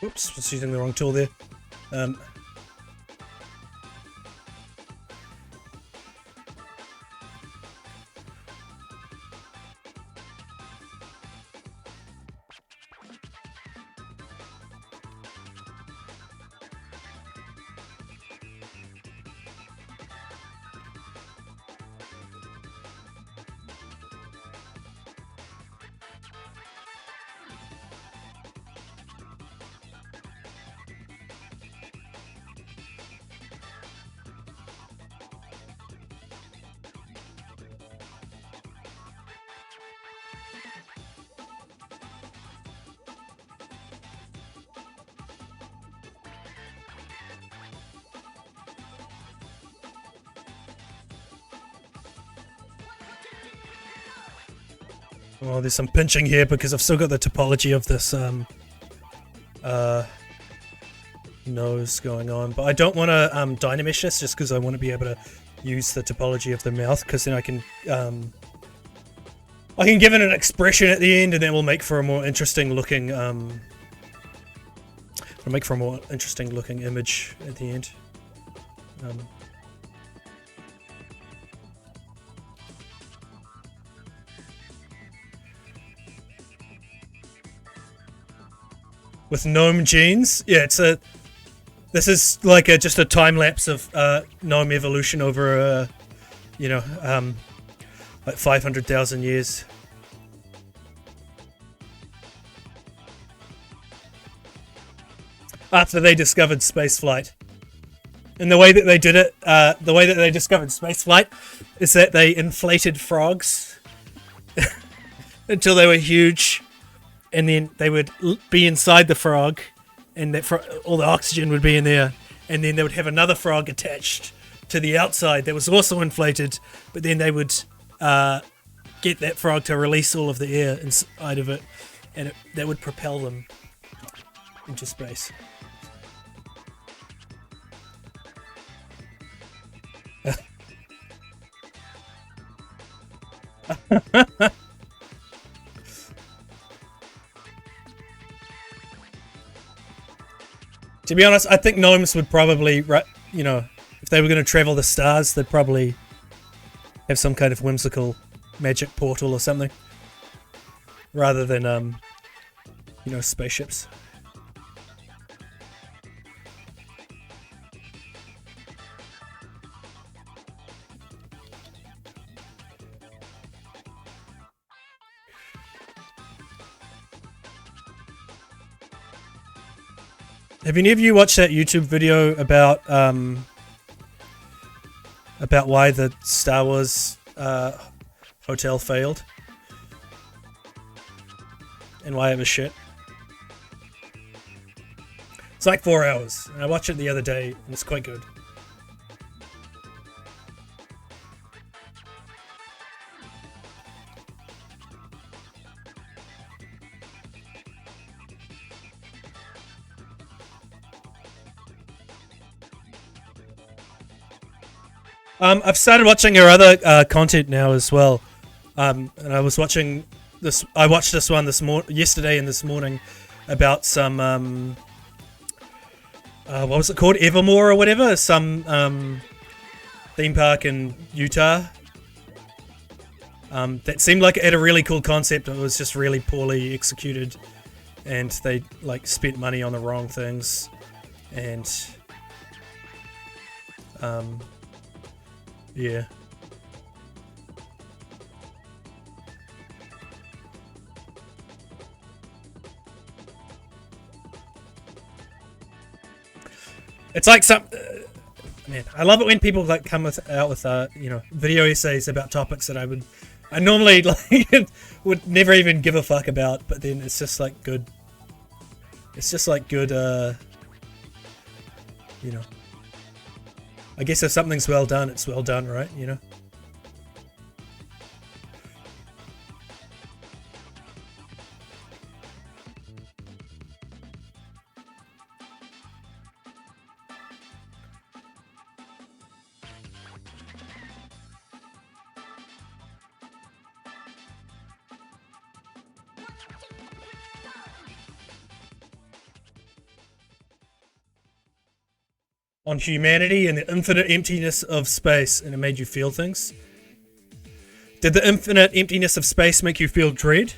A: Whoops, was using the wrong tool there. Oh, there's some pinching here because I've still got the topology of this nose going on, but I don't want to Dynamesh this just because I want to be able to use the topology of the mouth, because then I can give it an expression at the end, and then we'll make for a more interesting looking image at the end. With gnome genes, yeah, this is like just a time lapse of gnome evolution over like 500,000 years. After they discovered spaceflight. And the way that they did it, the way that they discovered spaceflight is that they inflated frogs until they were huge, and then they would be inside the frog, and that all the oxygen would be in there, and then they would have another frog attached to the outside that was also inflated, but then they would get that frog to release all of the air inside of it, and that would propel them into space. To be honest, I think gnomes would probably, if they were going to travel the stars, they'd probably have some kind of whimsical magic portal or something, rather than, spaceships. Have any of you watched that YouTube video about why the Star Wars hotel failed and why it was shit? It's like 4 hours, and I watched it the other day, and it's quite good. I've started watching her other content now as well, and I was watching this. I watched this one yesterday and this morning about some what was it called, Evermore or whatever, some theme park in Utah. That seemed like it had a really cool concept. It was just really poorly executed, and they spent money on the wrong things, and yeah. It's like man, I love it when people come out with video essays about topics that I normally would never even give a fuck about, but then it's just good. It's just good, I guess if something's well done, it's well done, right? on humanity and the infinite emptiness of space, and it made you feel things. Did the infinite emptiness of space make you feel dread?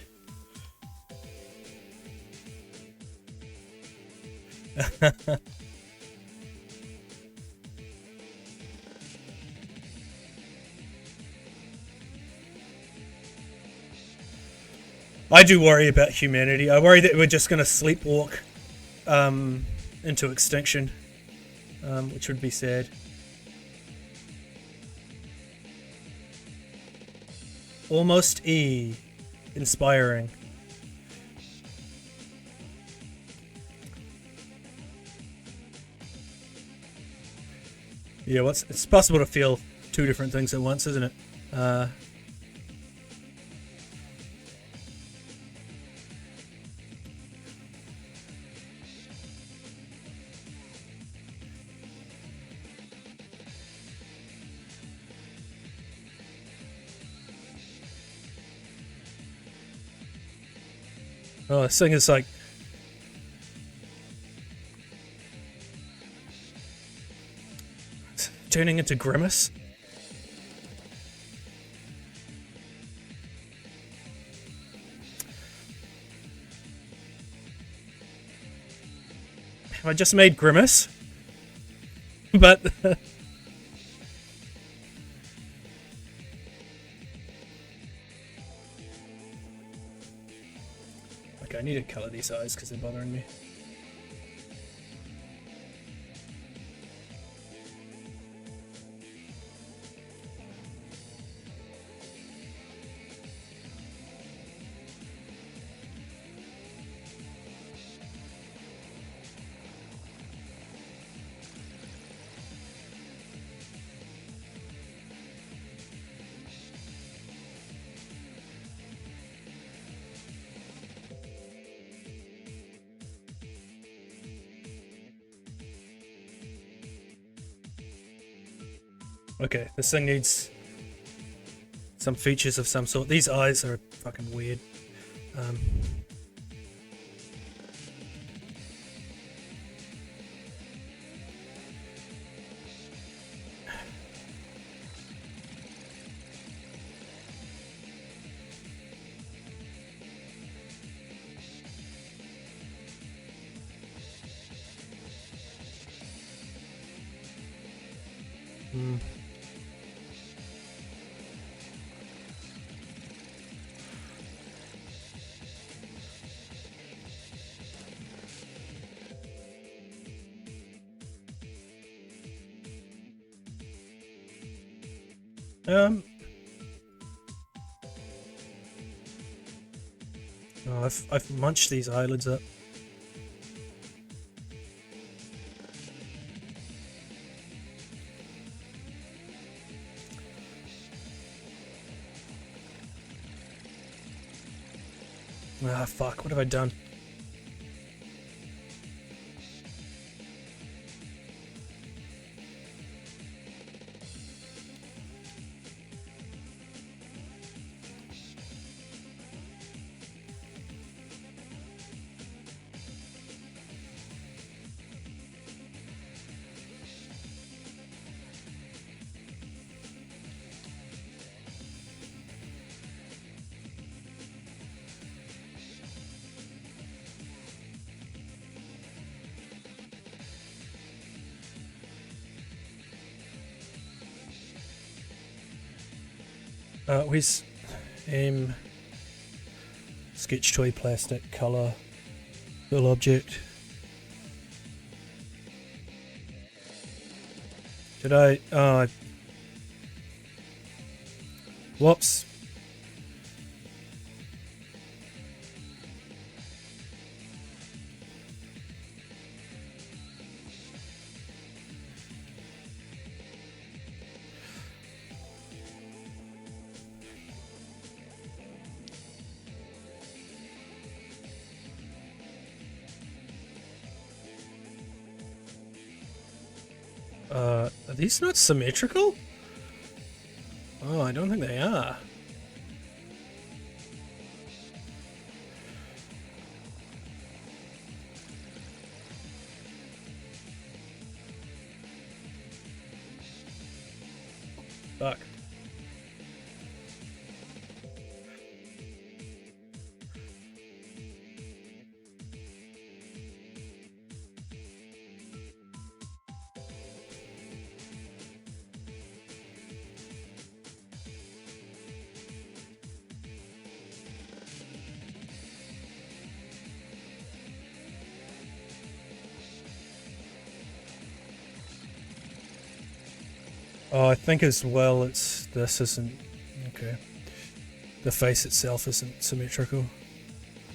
A: I do worry about humanity. I worry that we're just going to sleepwalk into extinction, which would be sad. Almost E. Inspiring. Yeah, it's possible to feel two different things at once, isn't it? Oh, this thing is like... turning into Grimace. I just made Grimace. But... okay, I need to color these eyes because they're bothering me. Okay, this thing needs some features of some sort. These eyes are fucking weird. Oh, I've munched these eyelids up. Ah, fuck, what have I done? Where's sketch toy plastic color fill object? Did I whoops. Are these not symmetrical? Oh, I don't think they are. Fuck. Oh, I think as well this isn't... Okay. The face itself isn't symmetrical.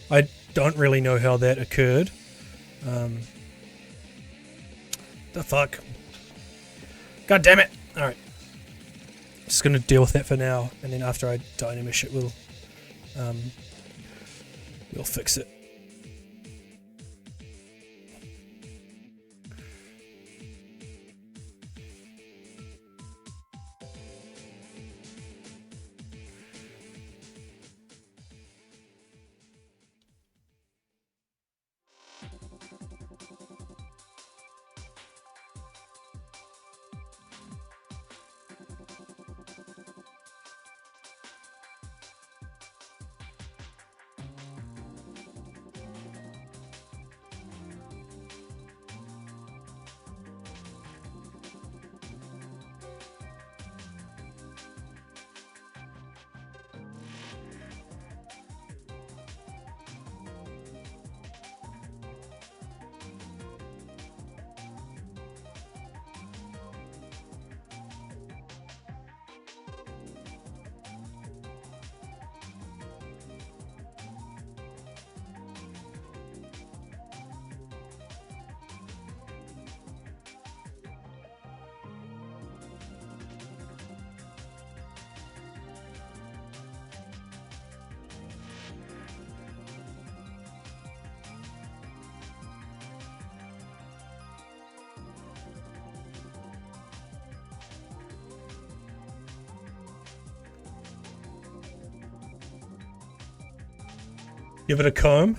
A: I don't really know how that occurred. The fuck? God damn it! Alright. Just gonna deal with that for now, and then after I dynamish it, we'll fix it. Give it a comb.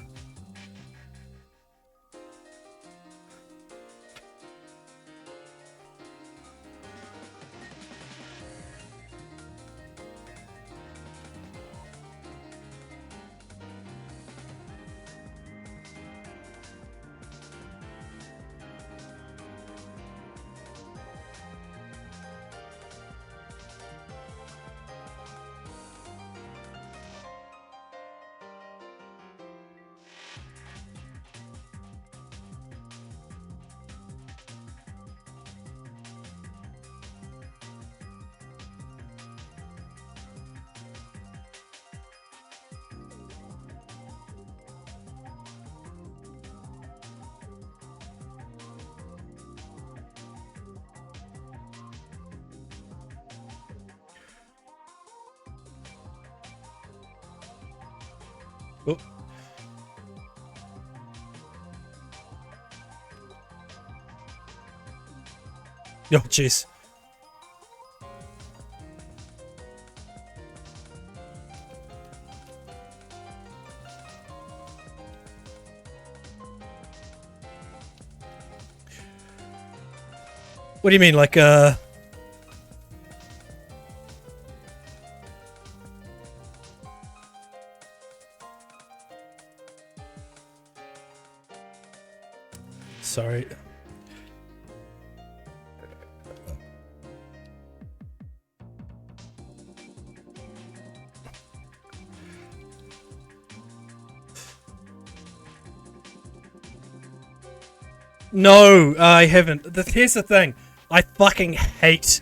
A: Oh. Yo, jeez. What do you mean, like, Sorry. No, I haven't. Here's the thing. I fucking hate...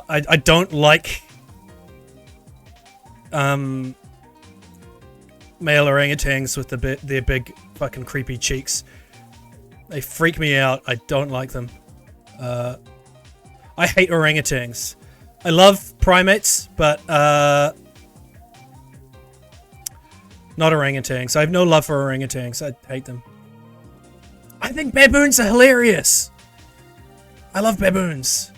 A: I don't like... male orangutans with their big fucking creepy cheeks. They freak me out. I don't like them. I hate orangutans. I love primates, but not orangutans. I have no love for orangutans. I hate them. I think baboons are hilarious. I love baboons.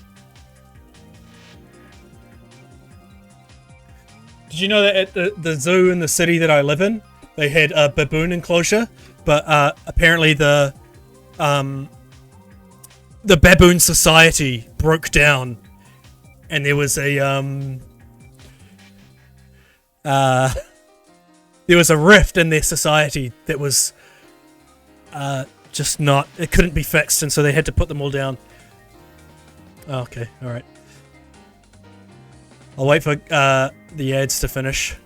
A: Did you know that at the zoo in the city that I live in, they had a baboon enclosure, but apparently the Baboon Society broke down and there was a rift in their society that was just not, it couldn't be fixed, and so they had to put them all down. Oh, okay, all right. I'll wait for the ads to finish.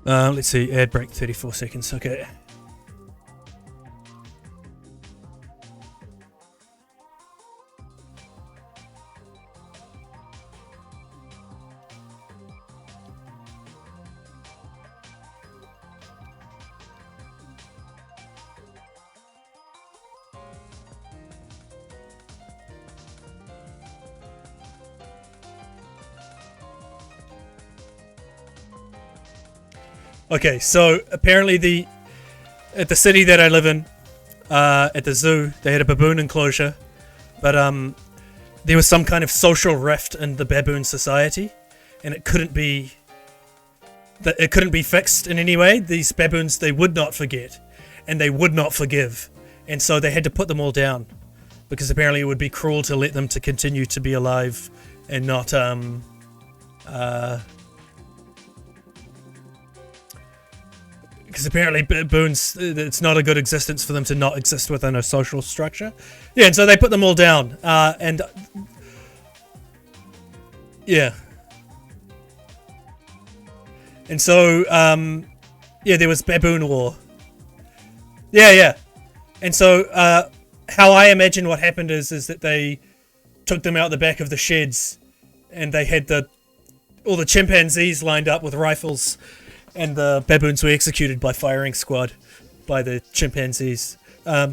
A: Let's see, ad break 34 seconds, okay. Okay, so apparently at the city that I live in, at the zoo, they had a baboon enclosure, but there was some kind of social rift in the baboon society, and it couldn't be fixed in any way. These baboons, they would not forget, and they would not forgive, and so they had to put them all down, because apparently it would be cruel to let them to continue to be alive and not because apparently baboons, it's not a good existence for them to not exist within a social structure. Yeah, and so they put them all down. And yeah. And so, yeah, there was baboon war. Yeah. And so, how I imagine what happened is that they took them out the back of the sheds, and they had all the chimpanzees lined up with rifles, and the baboons were executed by firing squad by the chimpanzees. Yeah.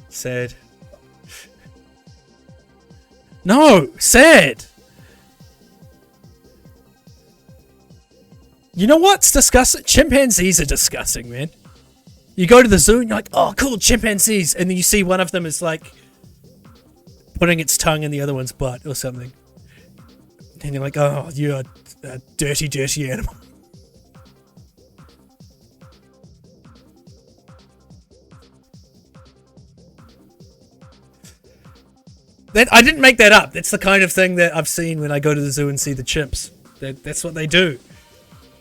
A: Sad. No! Sad! You know what's disgusting? Chimpanzees are disgusting, man. You go to the zoo and you're like, oh, cool, chimpanzees. And then you see one of them is like putting its tongue in the other one's butt or something. And you're like, oh, you're a dirty, dirty animal. I didn't make that up. That's the kind of thing that I've seen when I go to the zoo and see the chimps. That's what they do.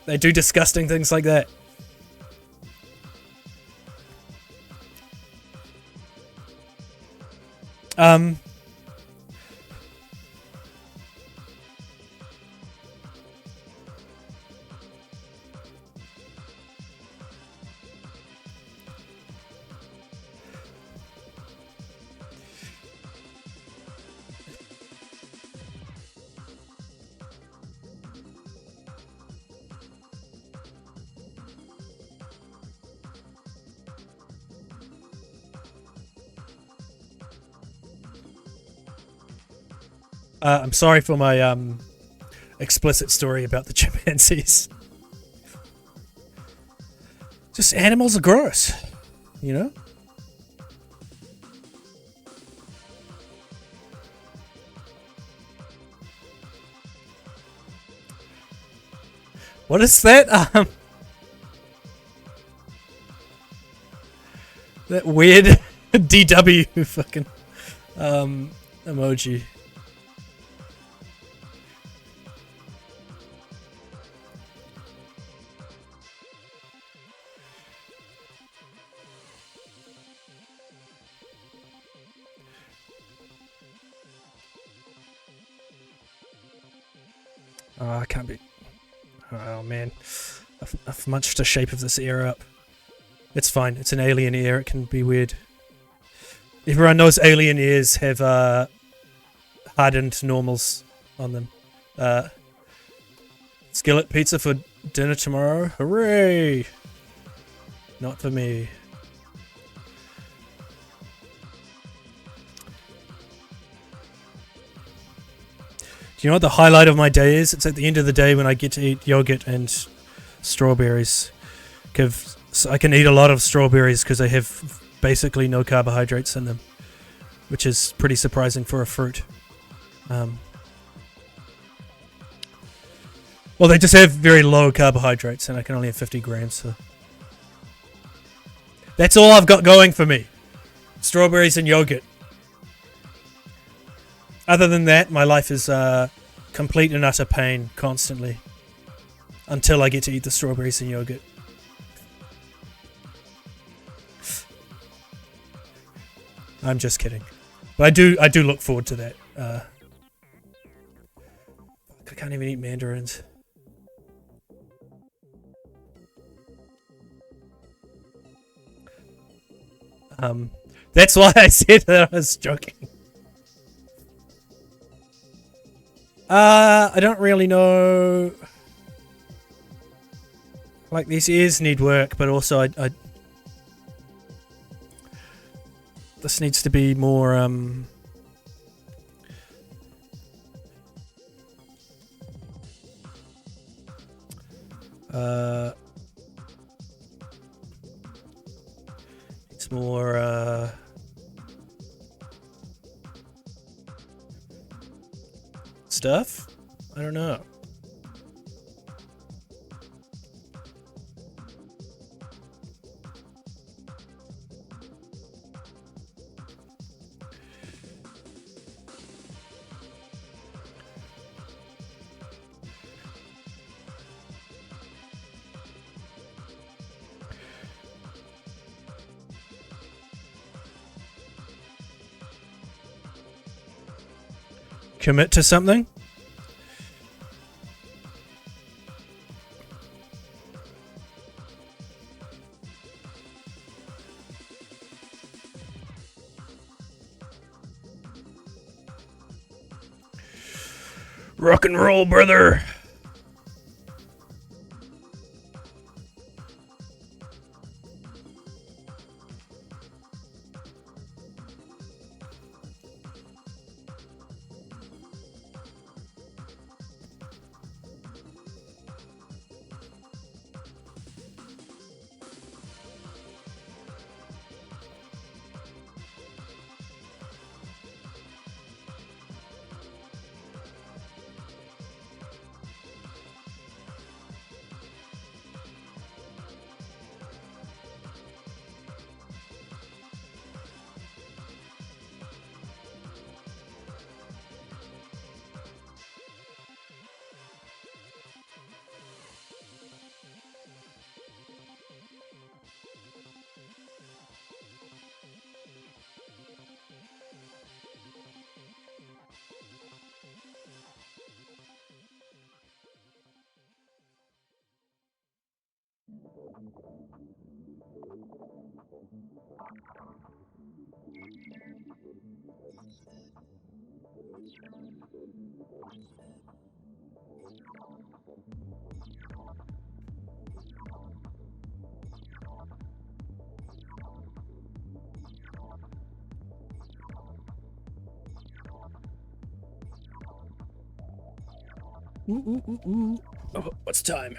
A: They do disgusting things like that. I'm sorry for my explicit story about the chimpanzees. Just animals are gross, you know? What is that? That weird DW fucking emoji. Oh, I can't be. Oh man, I've munched the shape of this ear up. It's fine. It's an alien ear. It can be weird. Everyone knows alien ears have hardened normals on them. Skillet pizza for dinner tomorrow. Hooray! Not for me. you know what the highlight of my day is? It's at the end of the day when I get to eat yogurt and strawberries. So I can eat a lot of strawberries because they have basically no carbohydrates in them, which is pretty surprising for a fruit. Well, they just have very low carbohydrates, and I can only have 50 grams, so that's all I've got going for me. Strawberries and yogurt. Other than that, my life is complete and utter pain constantly until I get to eat the strawberries and yogurt. I'm just kidding, but I do look forward to that. I can't even eat mandarins. That's why I said that I was joking. I don't really know. Like, these ears need work, but also I this needs to be more it's more stuff? I don't know. Commit to something? Rock and roll, brother. Oh, what's time?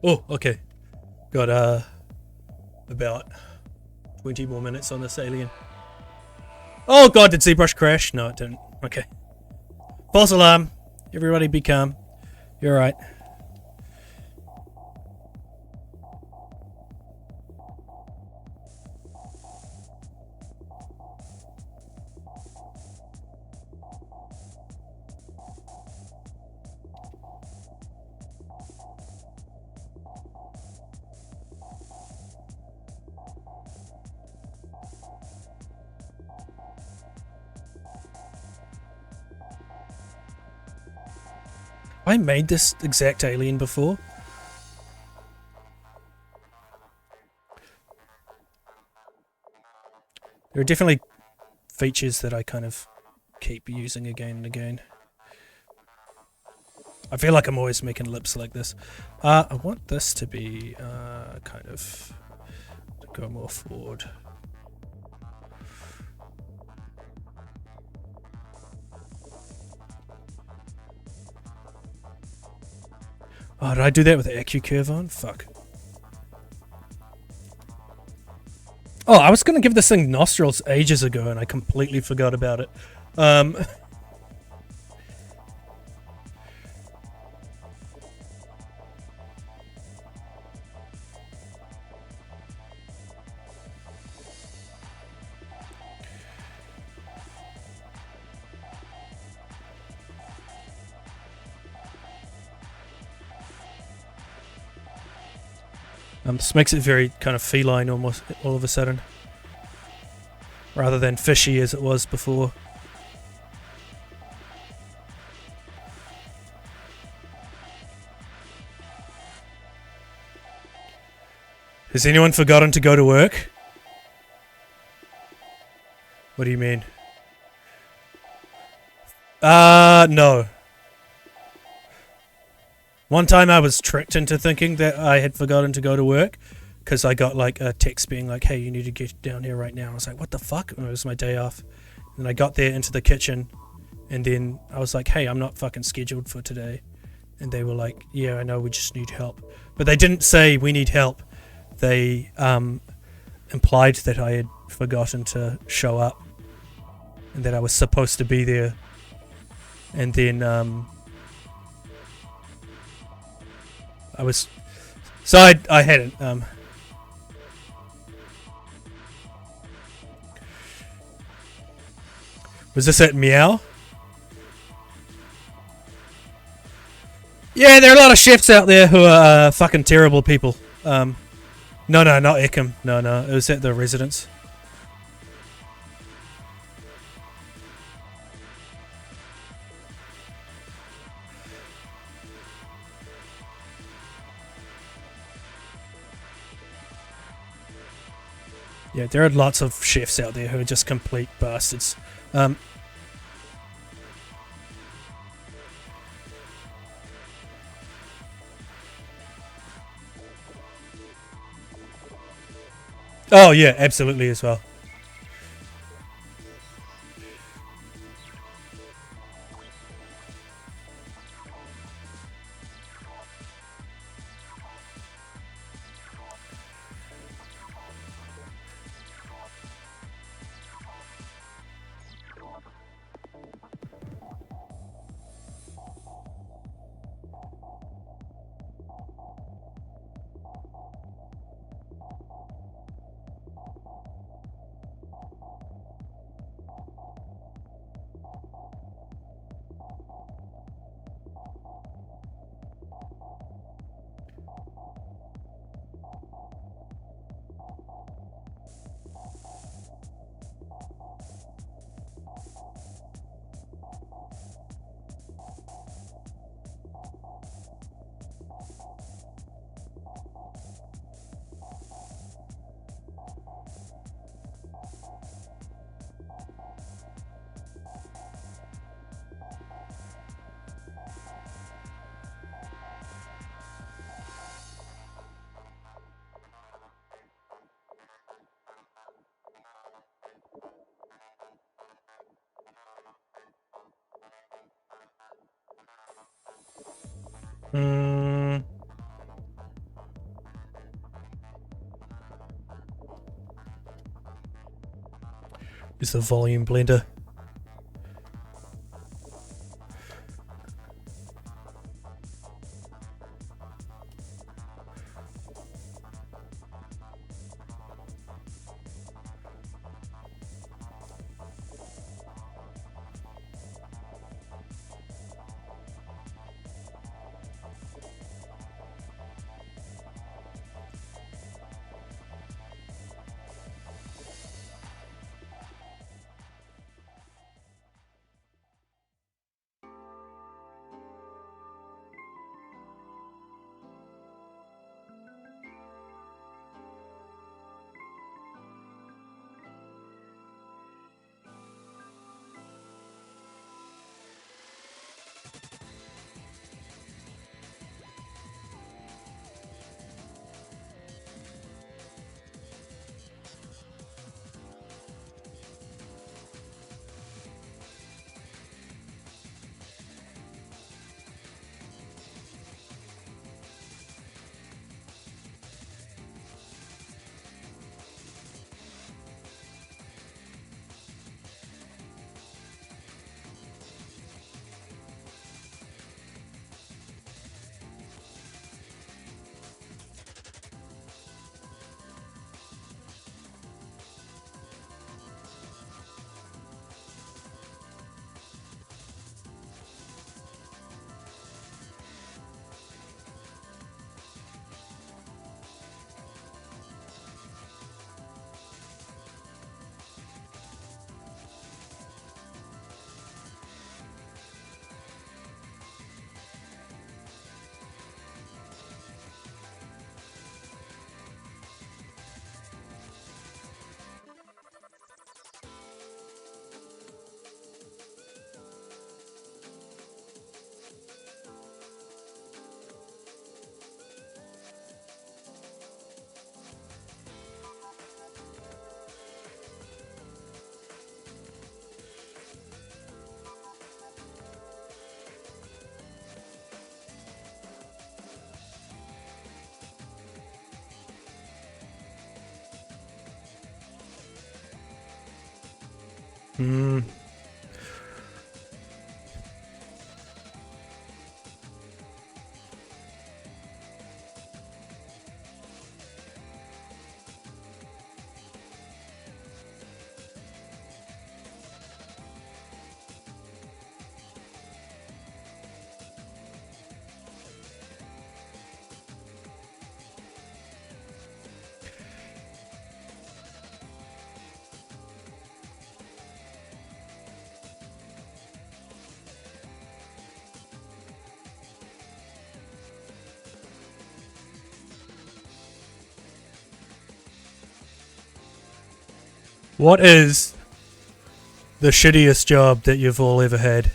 A: Oh, okay. Got about 20 more minutes on this alien. Oh god, did ZBrush crash? No, it didn't. Okay. False alarm. Everybody be calm. You're alright. I made this exact alien before. There are definitely features that I kind of keep using again and again. I feel like I'm always making lips like this. I want this to be kind of to go more forward. Oh, did I do that with the AccuCurve on? Fuck. Oh, I was going to give this thing nostrils ages ago and I completely forgot about it. This makes it very kind of feline almost all of a sudden, rather than fishy as it was before. Has anyone forgotten to go to work? What do you mean? No. One time I was tricked into thinking that I had forgotten to go to work because I got like a text being like, hey, you need to get down here right now. I was like, what the fuck? And it was my day off. And I got there into the kitchen and then I was like, hey, I'm not fucking scheduled for today. And they were like, yeah, I know, we just need help. But they didn't say we need help. They implied that I had forgotten to show up and that I was supposed to be there. And then I hadn't. Was this at Meow? Yeah, there are a lot of chefs out there who are fucking terrible people. No, not Eckham. No, it was at the residence. Yeah, there are lots of chefs out there who are just complete bastards. Oh yeah, absolutely as well. Is the volume blender. Hmm. What is the shittiest job that you've all ever had?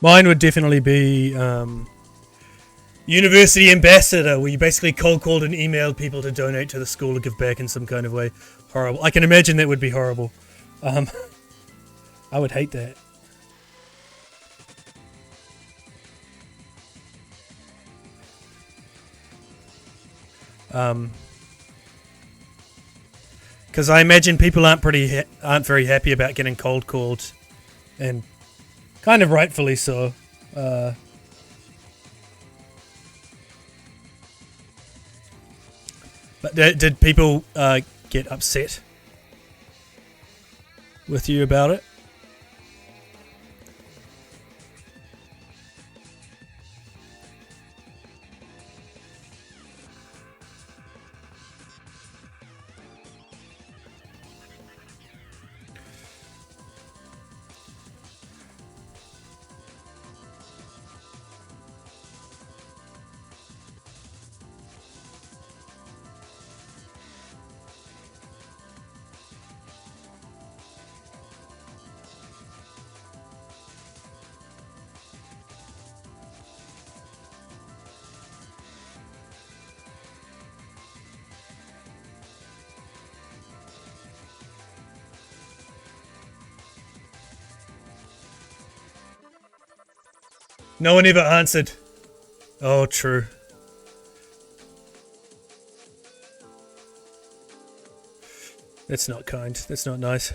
A: Mine would definitely be university ambassador, where you basically cold called and emailed people to donate to the school or give back in some kind of way. Horrible. I can imagine that would be horrible. I would hate that. Because I imagine people aren't very happy about getting cold called, and kind of rightfully so. But did people get upset with you about it? No one ever answered. Oh, true. That's not kind. That's not nice.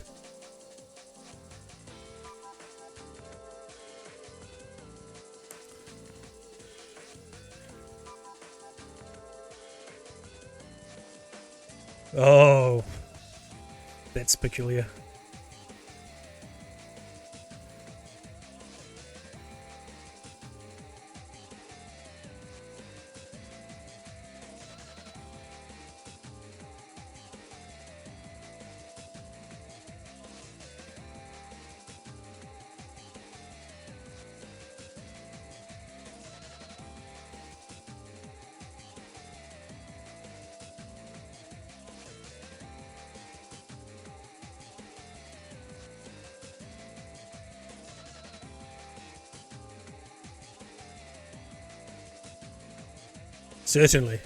A: Oh, that's peculiar. Certainly.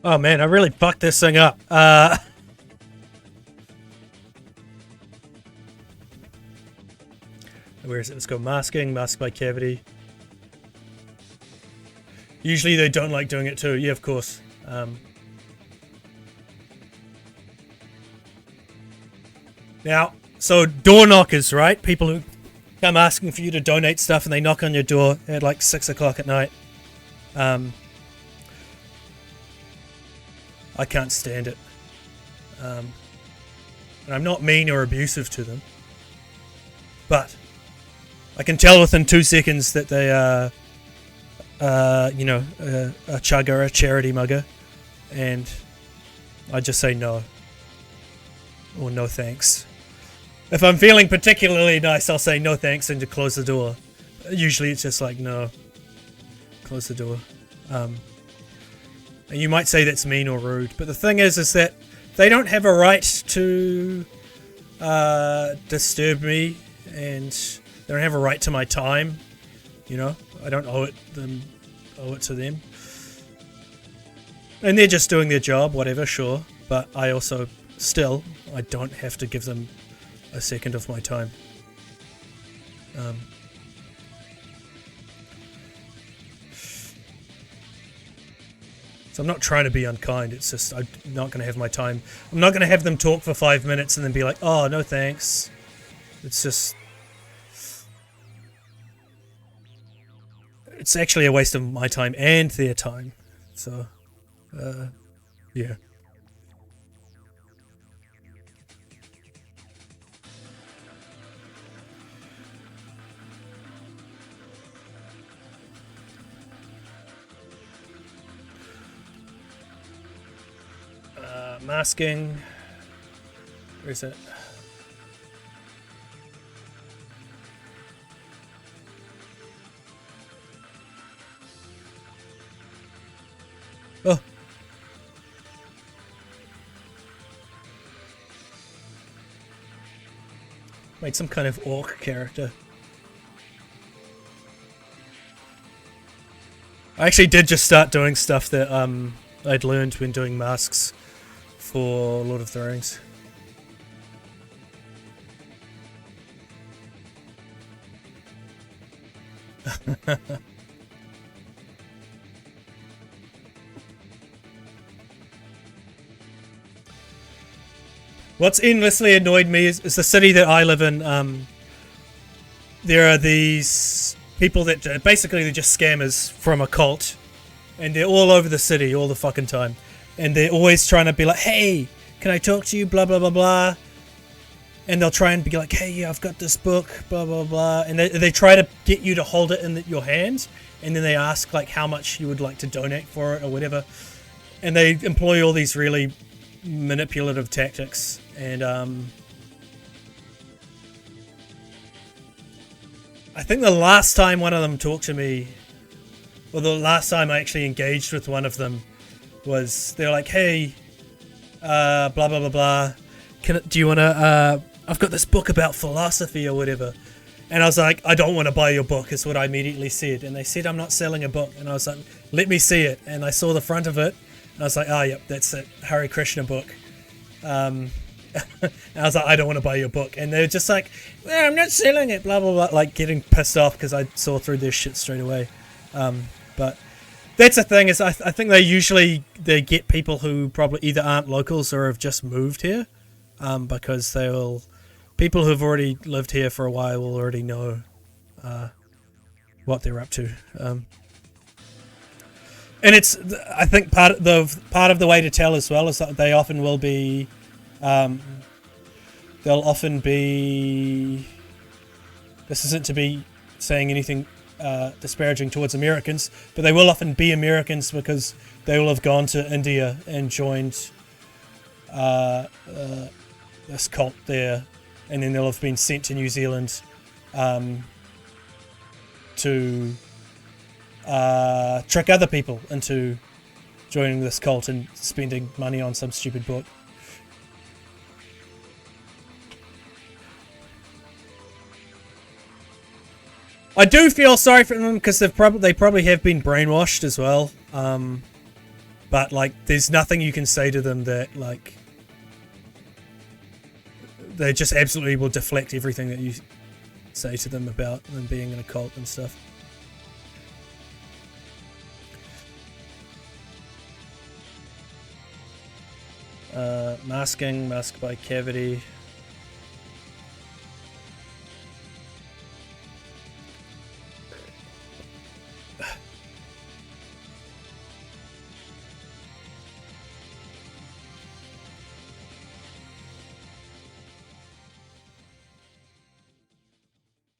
A: Oh man, I really fucked this thing up. Where is it? Let's go masking, mask by cavity. Usually they don't like doing it too. Yeah, of course. Now, so door knockers, right? People who come asking for you to donate stuff and they knock on your door at like 6 o'clock at night. I can't stand it. And I'm not mean or abusive to them. But I can tell within 2 seconds that they are, a chugger, a charity mugger. And I just say no. Or no thanks. If I'm feeling particularly nice, I'll say no thanks and to close the door. Usually it's just like, no. Close the door. And you might say that's mean or rude, but the thing is that they don't have a right to disturb me, and they don't have a right to my time. You know, I don't owe it to them. And they're just doing their job, whatever, sure. But I also, I don't have to give them a second of my time. So I'm not trying to be unkind, it's just I'm not going to have my time. I'm not going to have them talk for 5 minutes and then be like, oh, no thanks. It's just... It's actually a waste of my time and their time. So, yeah. Masking. Where is it? Oh. Made some kind of orc character. I actually did just start doing stuff that I'd learned when doing masks for Lord of the Rings. What's endlessly annoyed me is the city that I live in. There are these people that basically they're just scammers from a cult, and they're all over the city all the fucking time. And they're always trying to be like, hey, can I talk to you, blah, blah, blah, blah. And they'll try and be like, hey, yeah, I've got this book, blah, blah, blah. And they try to get you to hold it in your hands. And then they ask, like, how much you would like to donate for it or whatever. And they employ all these really manipulative tactics. And I think the last time one of them talked to me, or the last time I actually engaged with one of them, was they're like, hey, blah blah blah blah, do you want to I've got this book about philosophy or whatever. And I was like, I don't want to buy your book, is what I immediately said. And they said, I'm not selling a book. And I was like, let me see it. And I saw the front of it and I was like, oh yep, that's it, Hare Krishna book. And I was like, I don't want to buy your book. And they're just like, well, I'm not selling it, blah blah blah, like getting pissed off because I saw through their shit straight away. But that's the thing, is I think they get people who probably either aren't locals or have just moved here, because people who've already lived here for a while will already know what they're up to. And it's, I think part of the way to tell as well is that they often will be, they'll often be, this isn't to be saying anything disparaging towards Americans, but they will often be Americans because they will have gone to India and joined this cult there, and then they'll have been sent to New Zealand to trick other people into joining this cult and spending money on some stupid book. I do feel sorry for them because they probably have been brainwashed as well. But like, there's nothing you can say to them that like they just absolutely will deflect everything that you say to them about them being in a cult and stuff. Masking, mask by cavity.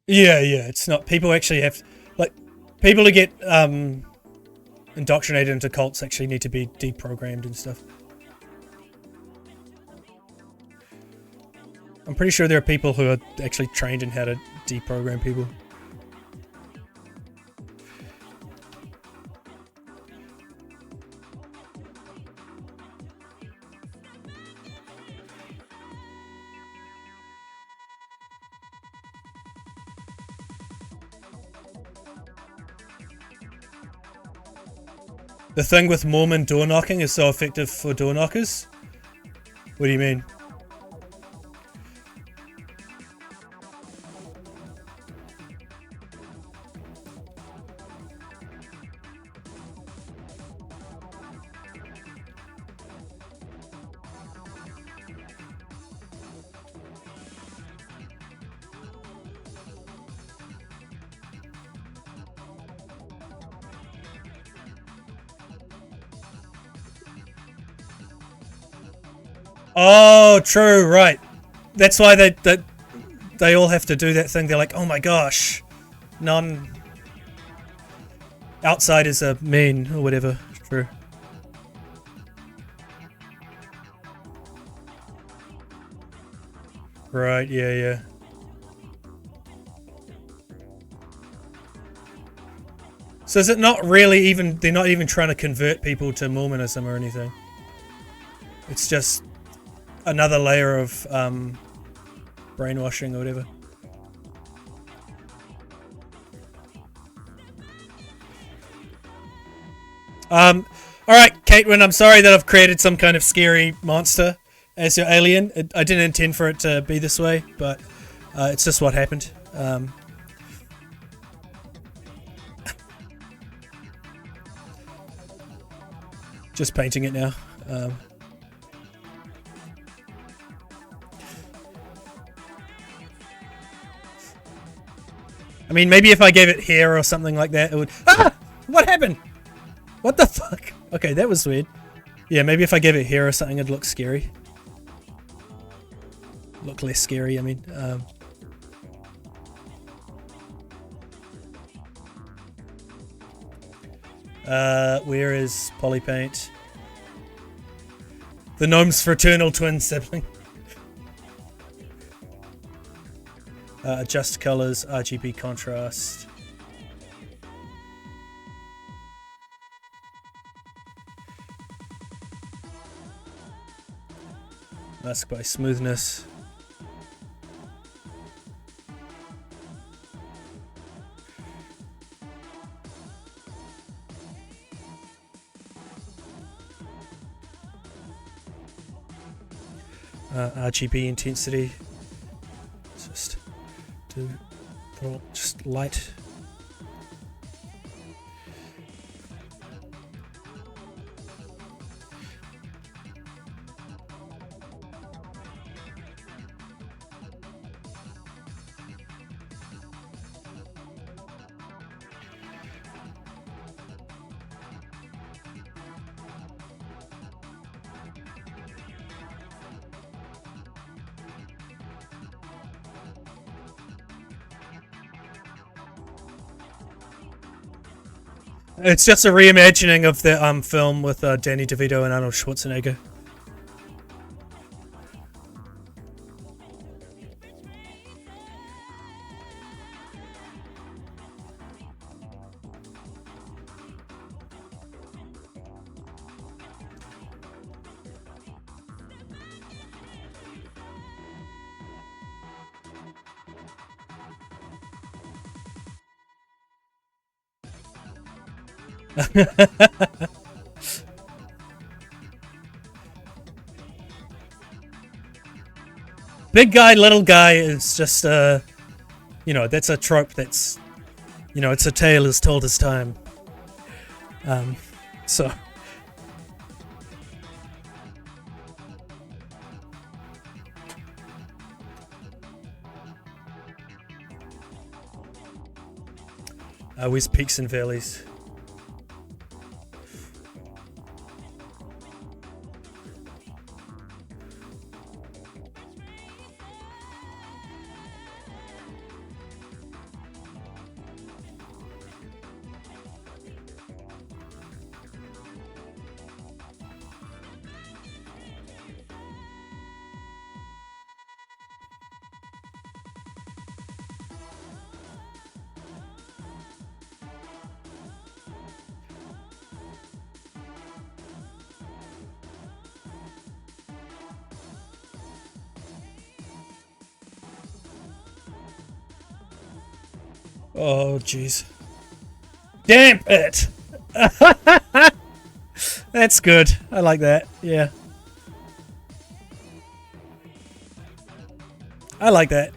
A: Yeah, it's not. People actually have, like, people who get indoctrinated into cults actually need to be deprogrammed and stuff. I'm pretty sure there are people who are actually trained in how to deprogram people. The thing with Mormon door knocking is so effective for door knockers? What do you mean? Oh, true, right. That's why they all have to do that thing. They're like, oh my gosh, outsiders are mean or whatever. True. Right, yeah. So is it not really even, they're not even trying to convert people to Mormonism or anything? It's just another layer of brainwashing or whatever. Alright, Caitlin, I'm sorry that I've created some kind of scary monster as your alien. I didn't intend for it to be this way, but it's just what happened. Just painting it now. I mean, maybe if I gave it hair or something like that, it would... Ah! What happened? What the fuck? Okay, that was weird. Yeah, maybe if I gave it hair or something, it'd look scary. Look less scary, I mean. Where is Polypaint? The gnome's fraternal twin sibling. Adjust colors, RGB contrast. Mask by smoothness. RGB intensity. Just do just light. It's just a reimagining of the film with Danny DeVito and Arnold Schwarzenegger. Big guy, little guy is just, you know, that's a trope that's, you know, it's a tale as told as time. Where's peaks and valleys? Oh, jeez. Damn it! That's good. I like that. Yeah. I like that.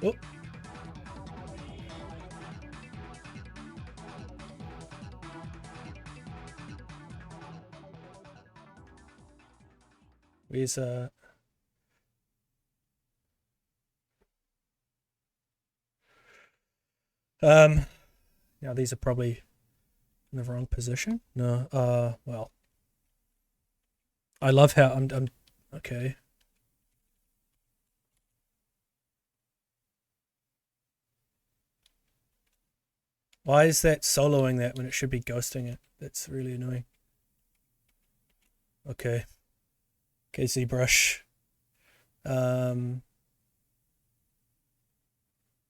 A: Oh. Where's now these are probably in the wrong position. No, well. I love how I'm okay. Why is that soloing that when it should be ghosting it? That's really annoying. Okay. Okay, ZBrush.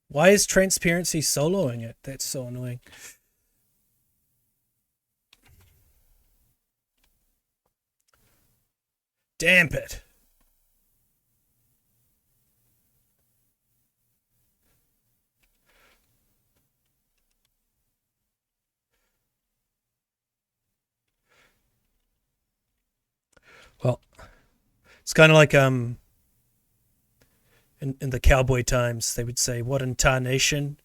A: Why is transparency soloing it? That's so annoying. Damp it. Well, it's kind of like in the cowboy times they would say what in tarnation,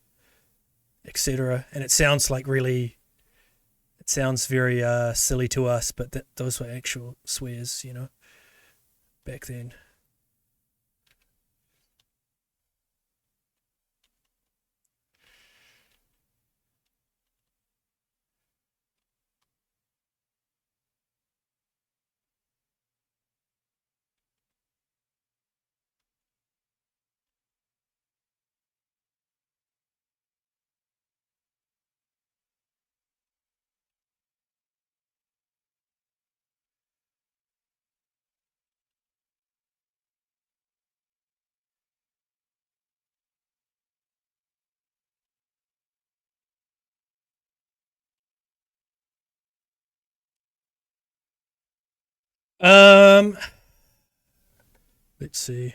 A: etc. And it sounds like really, it sounds very silly to us, but those were actual swears, you know, back then. Let's see.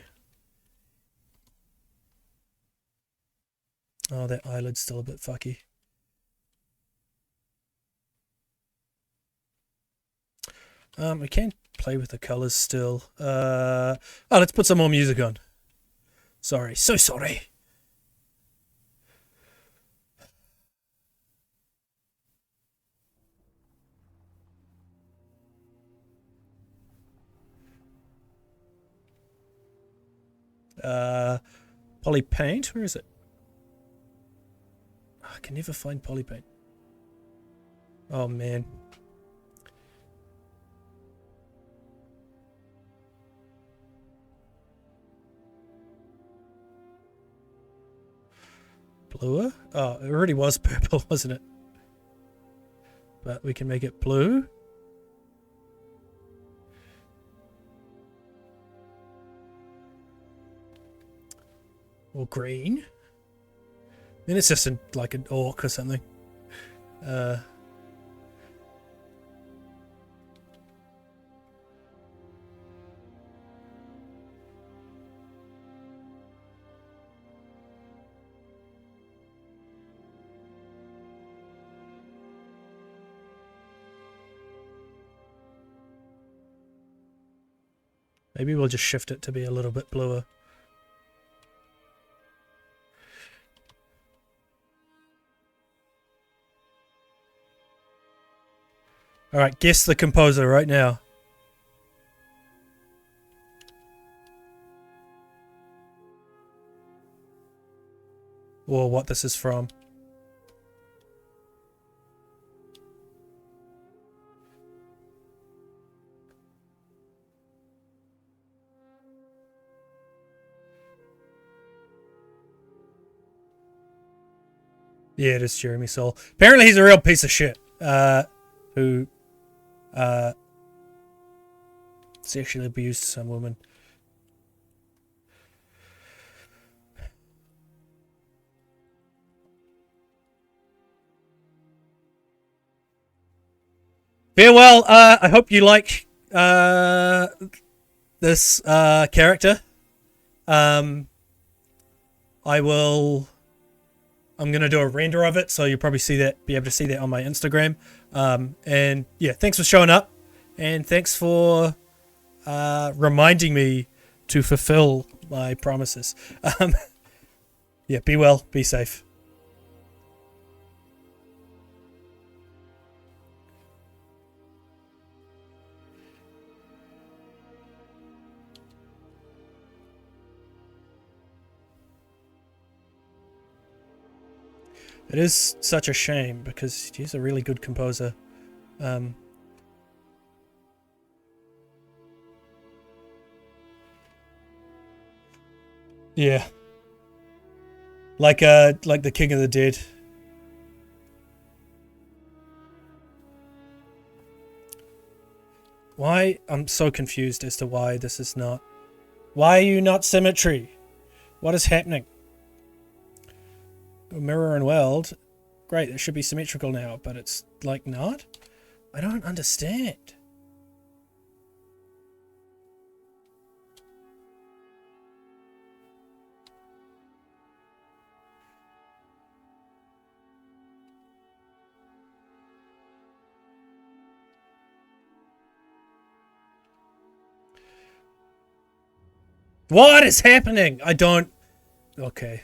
A: Oh, that eyelid's still a bit fucky. We can play with the colors still. Oh, let's put some more music on. Sorry, so sorry. Poly paint, where is it? Oh, I can never find poly paint. Oh man. Bluer? Oh, it already was purple, wasn't it? But we can make it blue. Or green. Then it's just like an orc or something. Maybe we'll just shift it to be a little bit bluer. Alright, guess the composer right now. Or what this is from. Yeah, it is Jeremy Soule. Apparently he's a real piece of shit. Who sexually abused some woman. Farewell. I hope you like this character. I'm gonna do a render of it, so you'll probably be able to see that on my Instagram. And yeah, thanks for showing up, and thanks for reminding me to fulfill my promises. Yeah, be well, be safe. It is such a shame because he's a really good composer. Yeah. Like the King of the Dead. Why? I'm so confused as to why this is not. Why are you not Symmetry? What is happening? Mirror and Weld. Great, it should be symmetrical now, but it's like not? I don't understand. What is happening? I don't... Okay.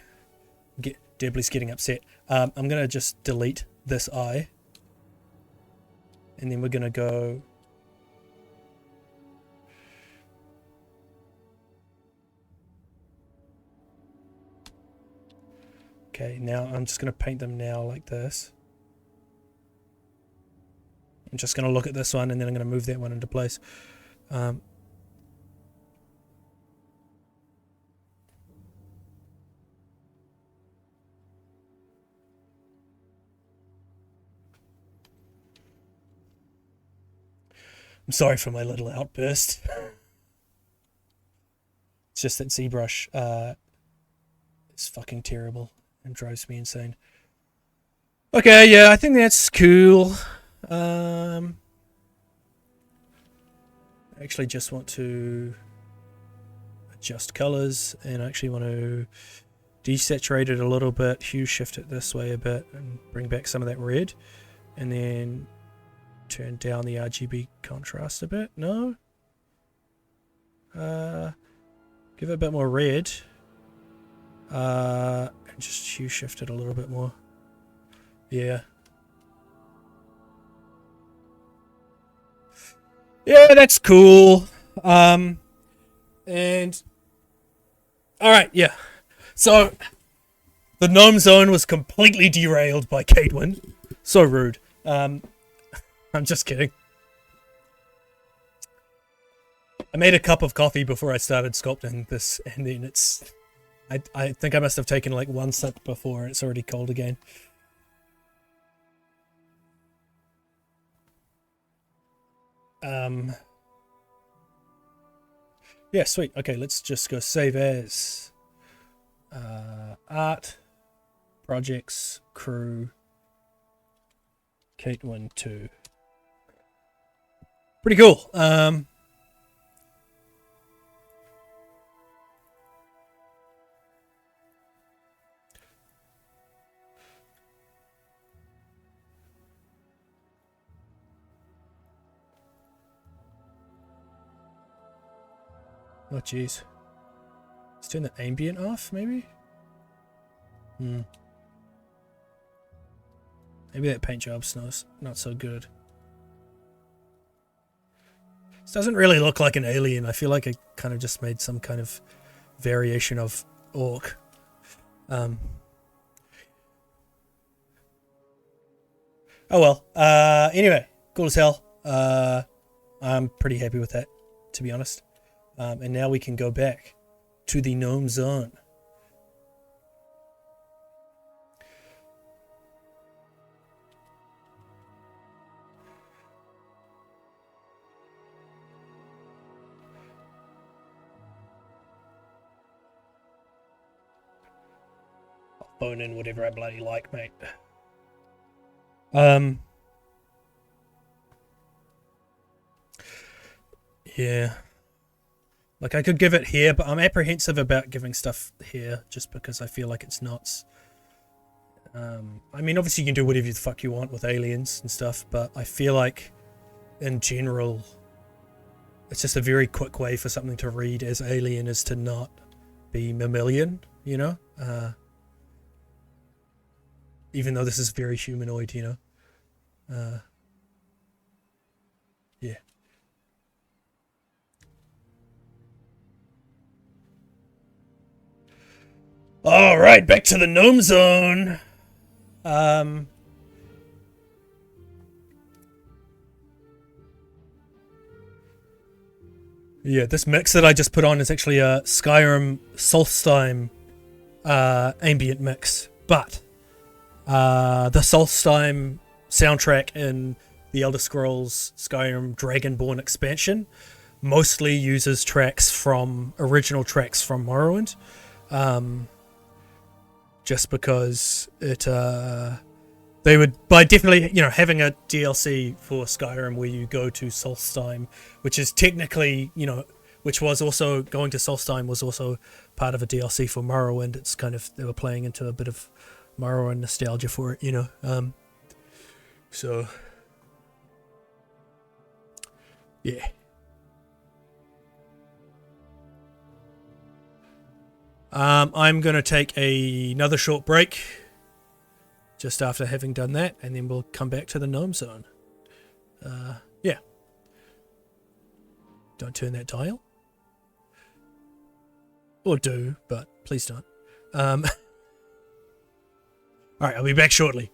A: Debley's getting upset. I'm going to just delete this eye. And then we're going to go... Okay, now I'm just going to paint them now like this. I'm just going to look at this one and then I'm going to move that one into place. I'm sorry for my little outburst. It's just that ZBrush is fucking terrible and drives me insane. Okay, yeah, I think that's cool. I actually just want to adjust colors and I actually want to desaturate it a little bit, hue shift it this way a bit and bring back some of that red, and then turn down the RGB contrast a bit. No? Give it a bit more red. And just hue shift it a little bit more. Yeah. Yeah, that's cool. And alright, yeah. So the Gnome Zone was completely derailed by Katewin. So rude. I'm just kidding. I made a cup of coffee before I started sculpting this, and then it's... I think I must have taken like one sip before it's already cold again. Yeah, sweet. Okay, let's just go save as. Art, projects, crew, Katewin 2. Pretty cool. Oh jeez. Let's turn the ambient off, maybe? Maybe that paint job's not so good. This doesn't really look like an alien. I feel like it kind of just made some kind of variation of orc. Oh well. Anyway, cool as hell. I'm pretty happy with that, to be honest. And now we can go back to the gnome zone. I'll phone in whatever I bloody like, mate. Yeah. Like, I could give it here, but I'm apprehensive about giving stuff here just because I feel like it's nuts. I mean, obviously you can do whatever the fuck you want with aliens and stuff, but I feel like, in general, it's just a very quick way for something to read as alien is to not be mammalian, you know? Even though this is very humanoid, you know? Yeah. Alright, back to the gnome zone. Yeah, this mix that I just put on is actually a Skyrim Solstheim ambient mix, but the Solstheim soundtrack in the Elder Scrolls Skyrim Dragonborn expansion mostly uses original tracks from Morrowind. Just because they would, by definitely, having a DLC for Skyrim where you go to Solstheim, which is technically, which was also, going to Solstheim was also part of a DLC for Morrowind. It's kind of, they were playing into a bit of Morrowind nostalgia for it, so, yeah. I'm going to take another short break just after having done that, and then we'll come back to the gnome zone. Yeah. Don't turn that dial. Or do, but please don't. Alright, I'll be back shortly.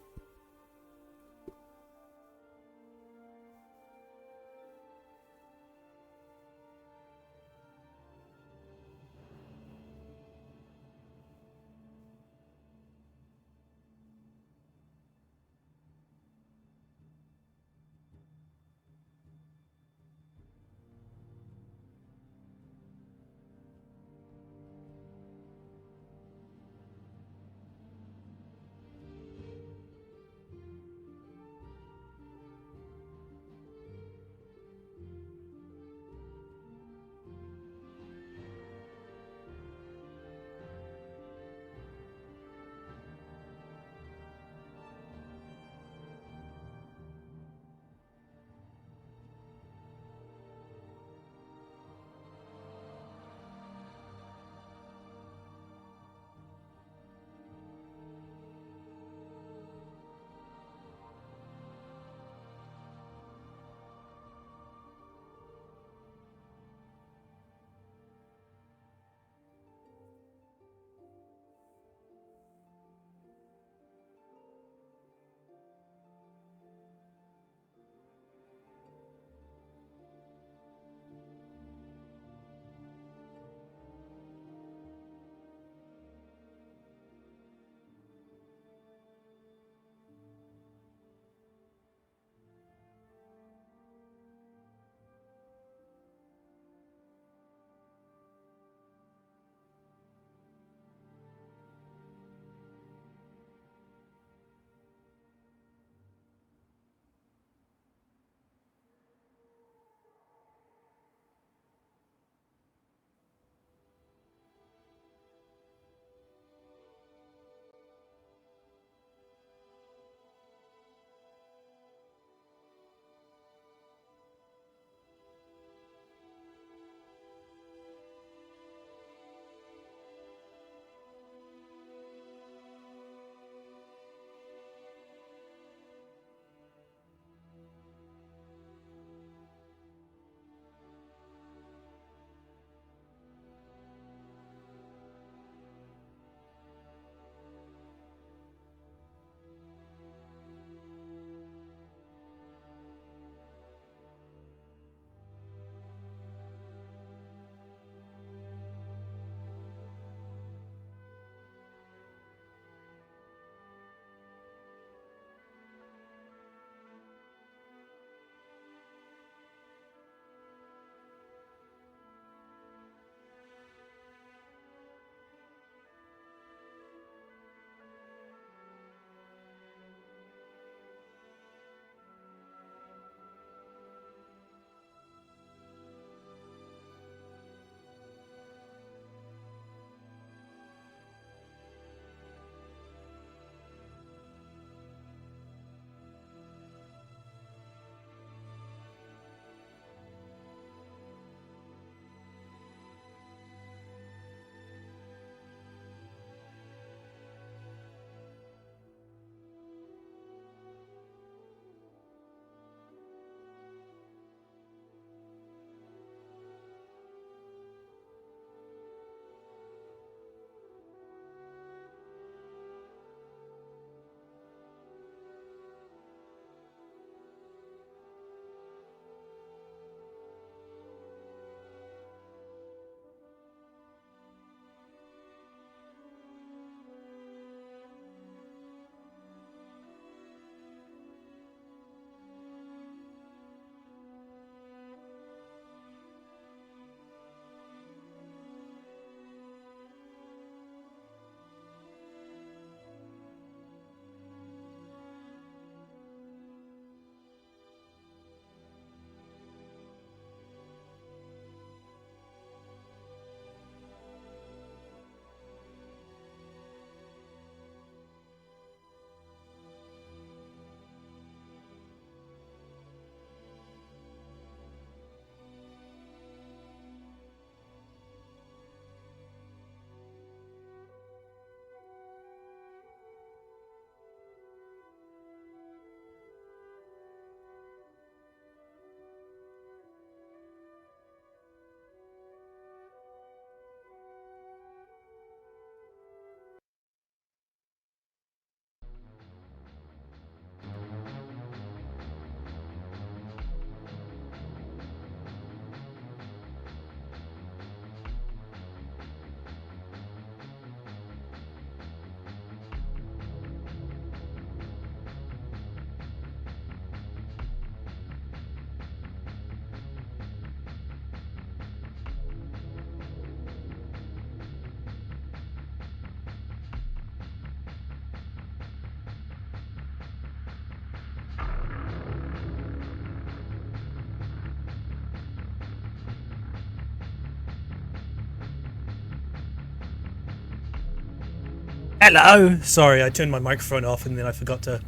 A: Hello! Sorry, I turned my microphone off and then I forgot to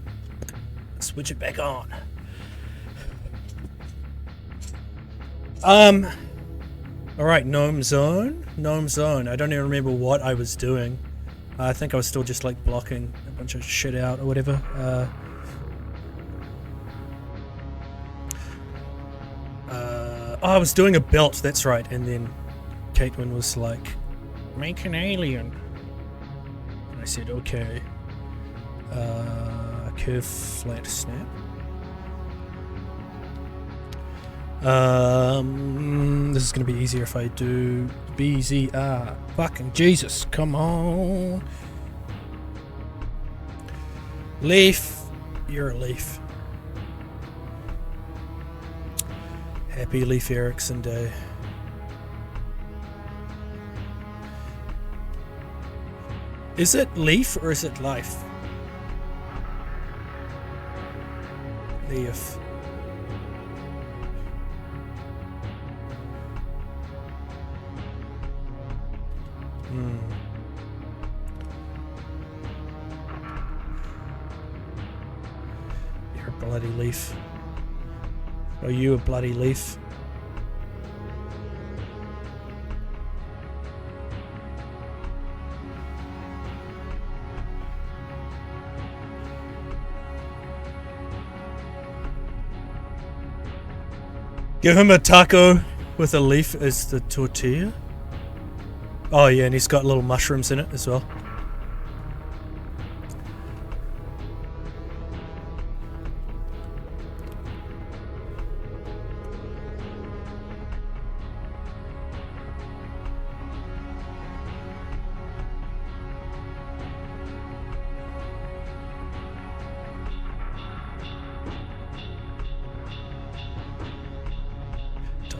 A: switch it back on. Alright, Gnome Zone. Gnome Zone. I don't even remember what I was doing. I think I was still just like blocking a bunch of shit out or whatever. Oh, I was doing a belt, that's right, and then Caitlin was like, make an alien. And I said, okay. Curve, flat, snap. This is gonna be easier if I do BZR. Fucking Jesus, come on. Leaf, you're a leaf. Happy Leif Erikson Day. Is it Leaf or is it Life? Leaf. You're a bloody leaf. Are you a bloody leaf? Give him a taco with a leaf as the tortilla. Oh yeah, and he's got little mushrooms in it as well.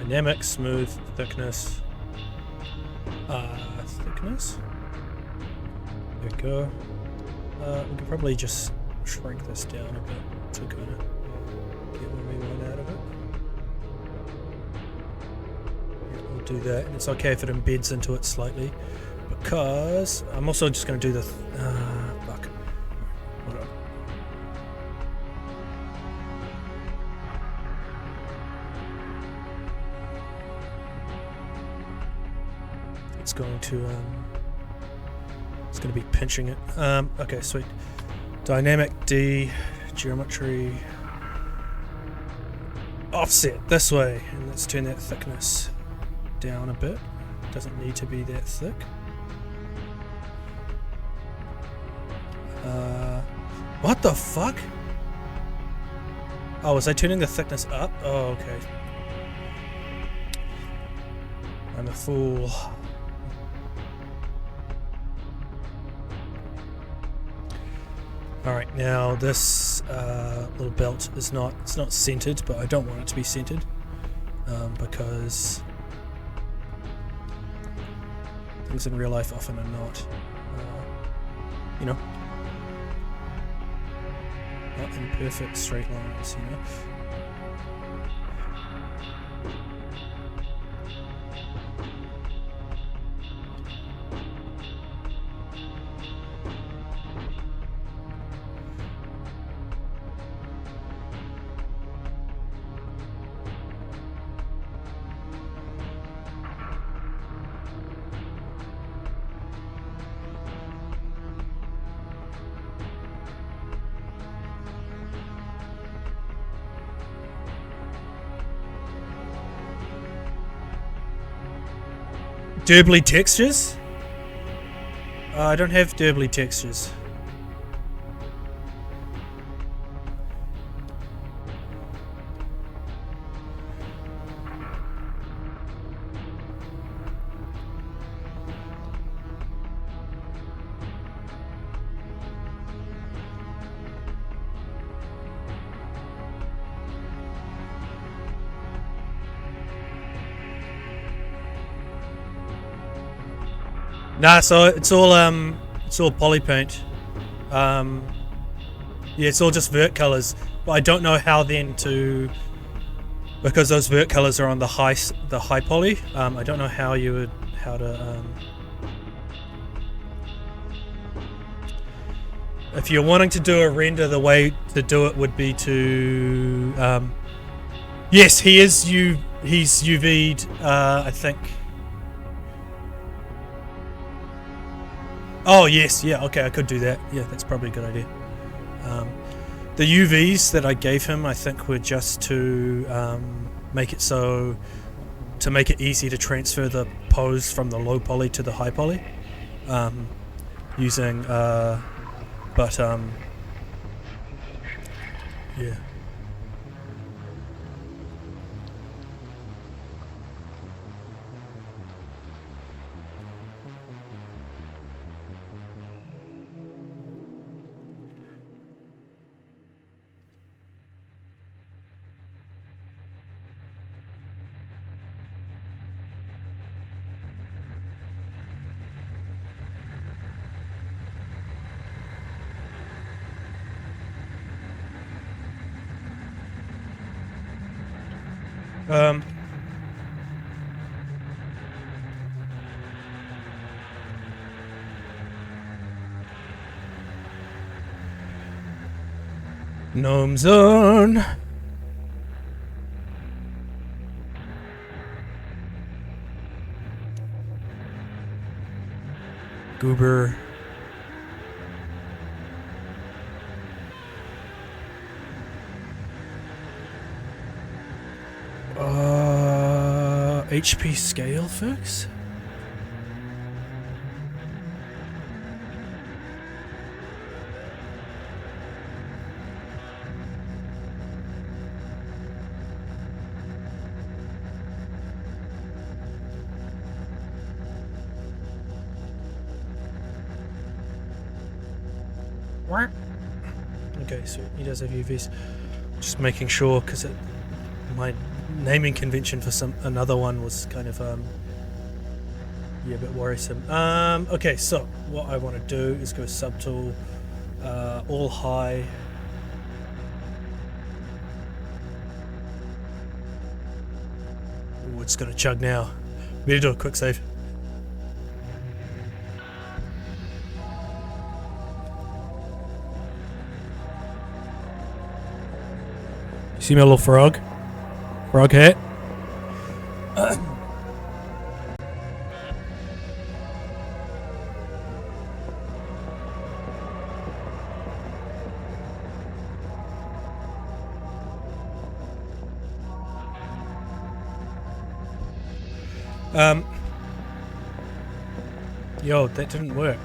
A: Dynamic, smooth, thickness. Thickness. There we go. We could probably just shrink this down a bit to kind of get what we want out of it. Yeah, we'll do that. And it's okay if it embeds into it slightly, because I'm also just going to do the. Fuck. Hold on. It's going to be pinching it. Okay, sweet. Dynamic D, geometry, offset this way, and let's turn that thickness down a bit. Doesn't need to be that thick. What the fuck? Oh, was I turning the thickness up? Oh, okay. I'm a fool. Alright, now this little belt is it's not centered, but I don't want it to be centered, because things in real life often are not, you know, not in perfect straight lines, you know. Durbly textures? I don't have Durbly textures. Nah, so it's all poly paint. Yeah, it's all just vert colors. But I don't know how then to, because those vert colors are on the high poly. I don't know how to if you're wanting to do a render, the way to do it would be to yes, he's UV'd, I think. Oh yes, yeah, okay, I could do that. Yeah, that's probably a good idea. The UVs that I gave him, I think, were just to make it so, to make it easy to transfer the pose from the low poly to the high poly, using, yeah. Gnome Zone. Goober. HP scale fix? Okay, so he does have UVs. Just making sure, because my naming convention for another one was kind of yeah, a bit worrisome. Okay, so what I want to do is go subtool, all high. Ooh, it's gonna chug now. Better do a quick save. See my little frog? Frog hat? Yo, that didn't work.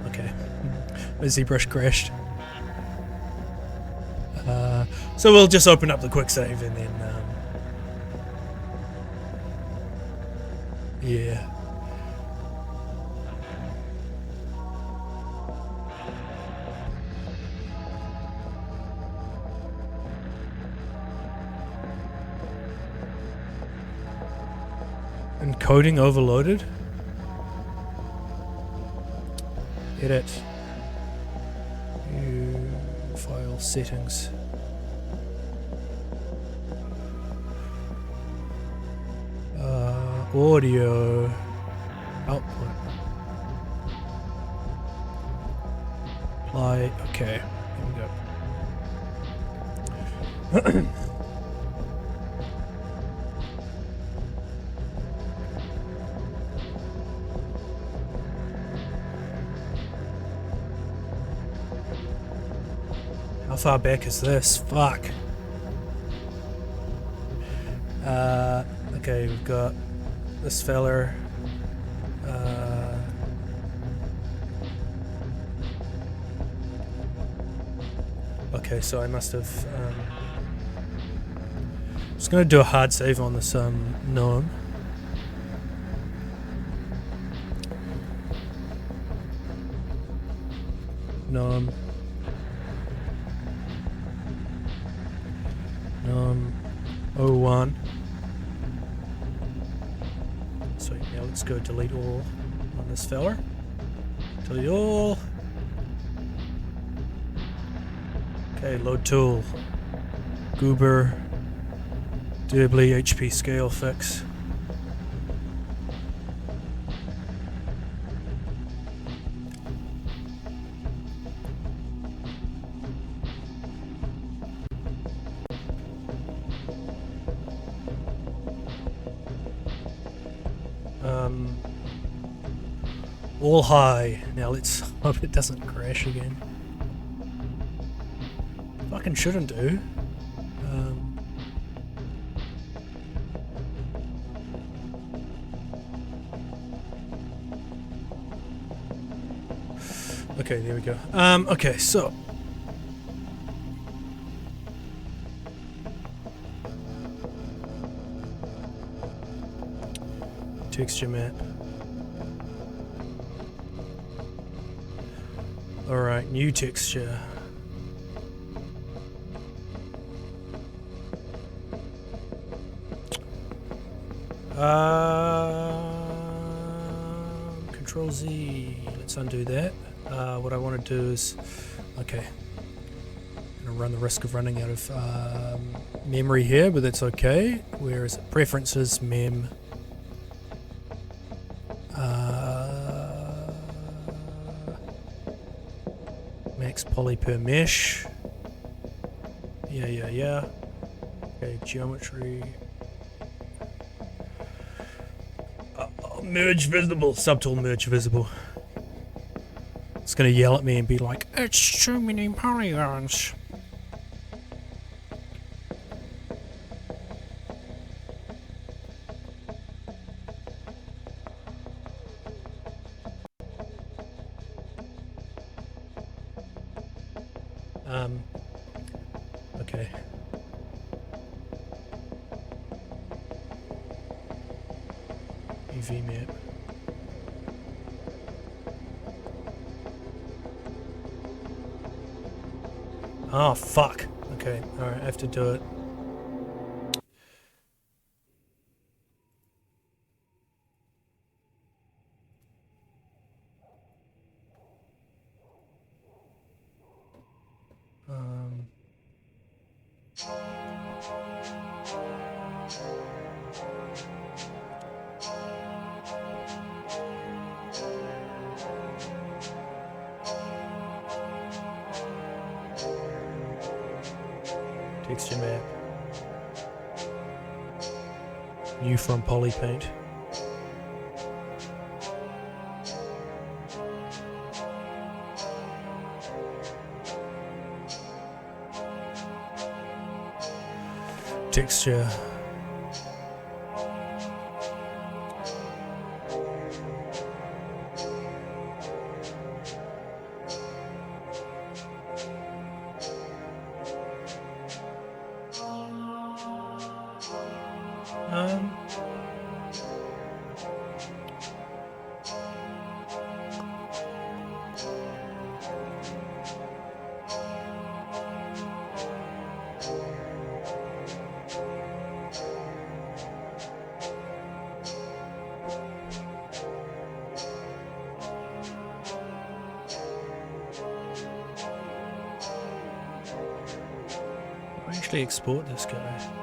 A: Okay. My ZBrush crashed. So we'll just open up the quick save and then, yeah. Encoding overloaded? Edit. New file settings. Audio output. Apply. Okay, here we go. How far back is this? Fuck. Okay, we've got this feller. Okay, so I must have. Just gonna do a hard save on this gnome. Gnome 01. So now let's go delete all on this fella. Delete all. Okay, load tool. Goober. Durably HP scale fix. All high. Now let's hope it doesn't crash again. Fucking shouldn't do. Okay, there we go. Okay, so texture map. Alright, new texture. Control Z. Let's undo that. What I want to do is, okay, I'm gonna run the risk of running out of memory here, but that's okay. Where is it? Preferences, mem. Max poly per mesh. Yeah. Okay, geometry. Merge visible. Subtool merge visible. It's gonna yell at me and be like, "It's too many polygons." Okay. UV map. Oh, fuck. Okay, alright, I have to do it. Texture map. New from Polypaint. Texture. I'll actually export this guy.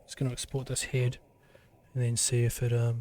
A: Just gonna export this head and then see if it yeah.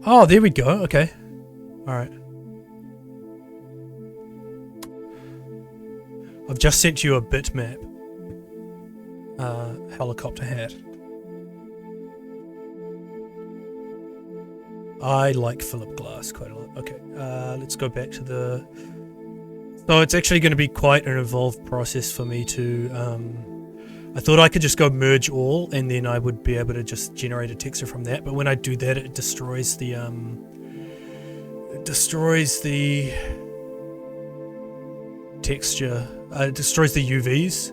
A: Oh, there we go. Okay. All right. I've just sent you a bitmap. Helicopter hat. I like Philip Glass quite a lot. Okay, let's go back to the... So it's actually going to be quite an involved process for me to... I thought I could just go merge all, and then I would be able to just generate a texture from that. But when I do that, it destroys the... texture. It destroys the UVs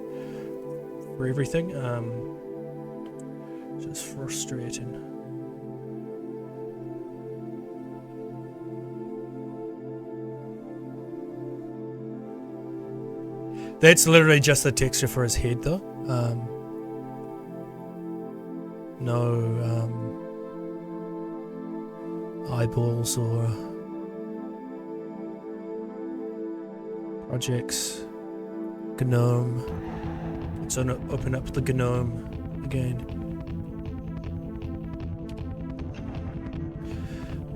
A: for everything. Just frustrating. That's literally just the texture for his head, though. No eyeballs or projects. GNOME. Let's open up the GNOME again.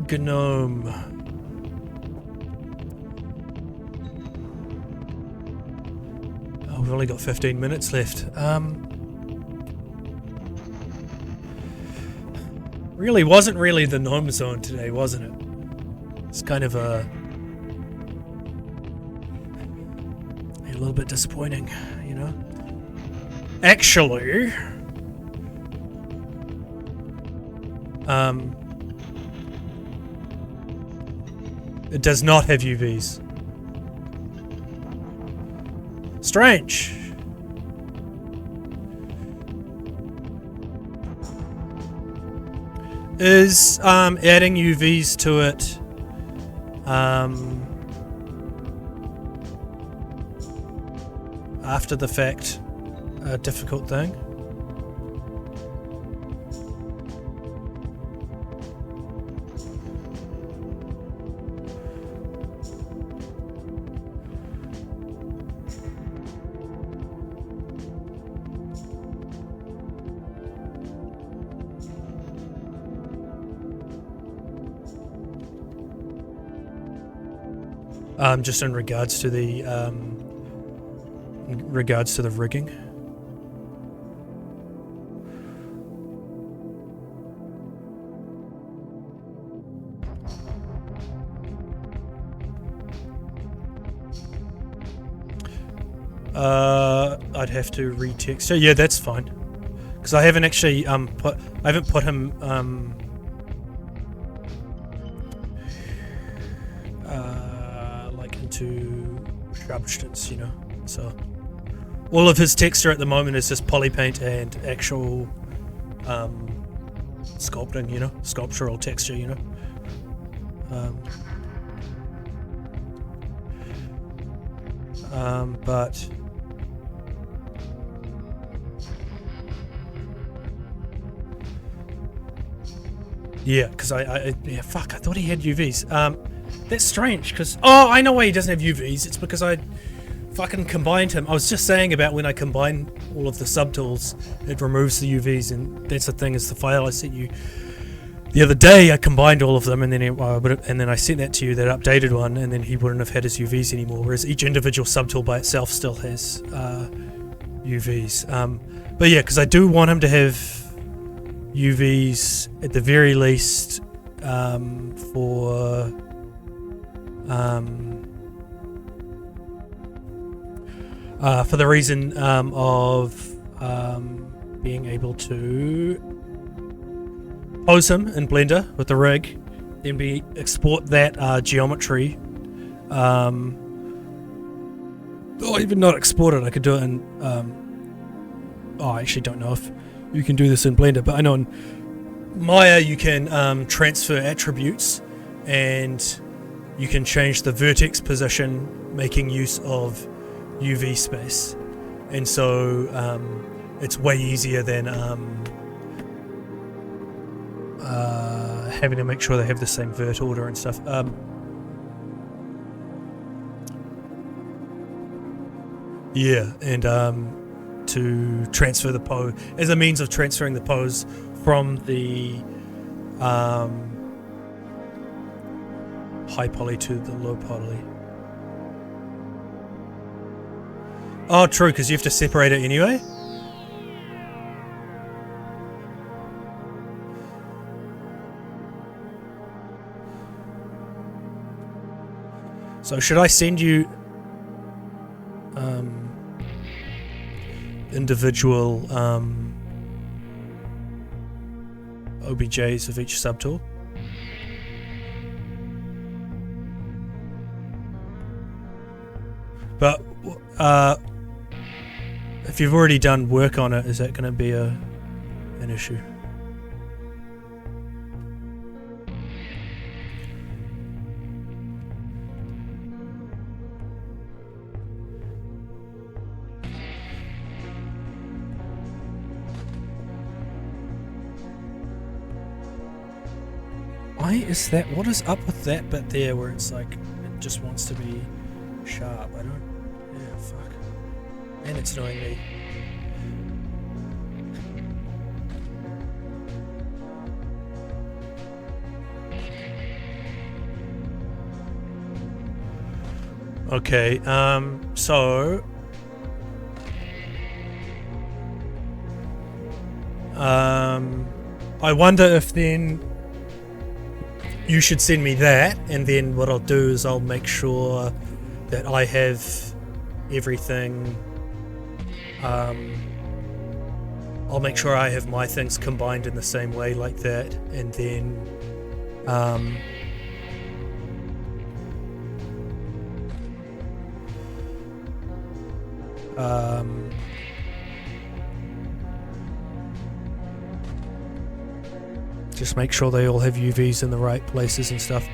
A: GNOME. Oh, we've only got 15 minutes left. Really wasn't really the gnome zone today, wasn't it? It's kind of a little bit disappointing, you know? Actually, it does not have UVs. Strange. Is adding UVs to it after the fact a difficult thing? Just in regards to the rigging. I'd have to retext. So yeah, that's fine. Because I haven't actually put him like into substance, you know. So all of his texture at the moment is just polypaint and actual sculpting, you know, sculptural texture, you know. But yeah, because I thought he had UVs. That's strange, because I know why he doesn't have UVs. It's because I fucking combined him. I was just saying about when I combine all of the subtools, it removes the UVs, and that's the thing, is the file I sent you the other day. I combined all of them, and then I sent that to you, that updated one, and then he wouldn't have had his UVs anymore. Whereas each individual subtool by itself still has UVs. But yeah, because I do want him to have UVs at the very least for the reason of being able to pose him in Blender with the rig, then export that geometry. Even not export it, I could do it in. I actually don't know if you can do this in Blender, but I know in Maya you can transfer attributes, and you can change the vertex position, making use of UV space, and so it's way easier than having to make sure they have the same vert order and stuff. Yeah, and to transfer the pose as a means of transferring the pose from the high poly to the low poly. Oh, true, because you have to separate it anyway. So should I send you individual OBJs of each subtool? But if you've already done work on it, is that going to be an issue? Why is that? What is up with that bit there where it's like it just wants to be sharp? I don't. Yeah, fuck. And it's annoying me. Okay, so I wonder if then you should send me that, and then what I'll do is I'll make sure that I have everything. I'll make sure I have my things combined in the same way like that, and then just make sure they all have UVs in the right places and stuff.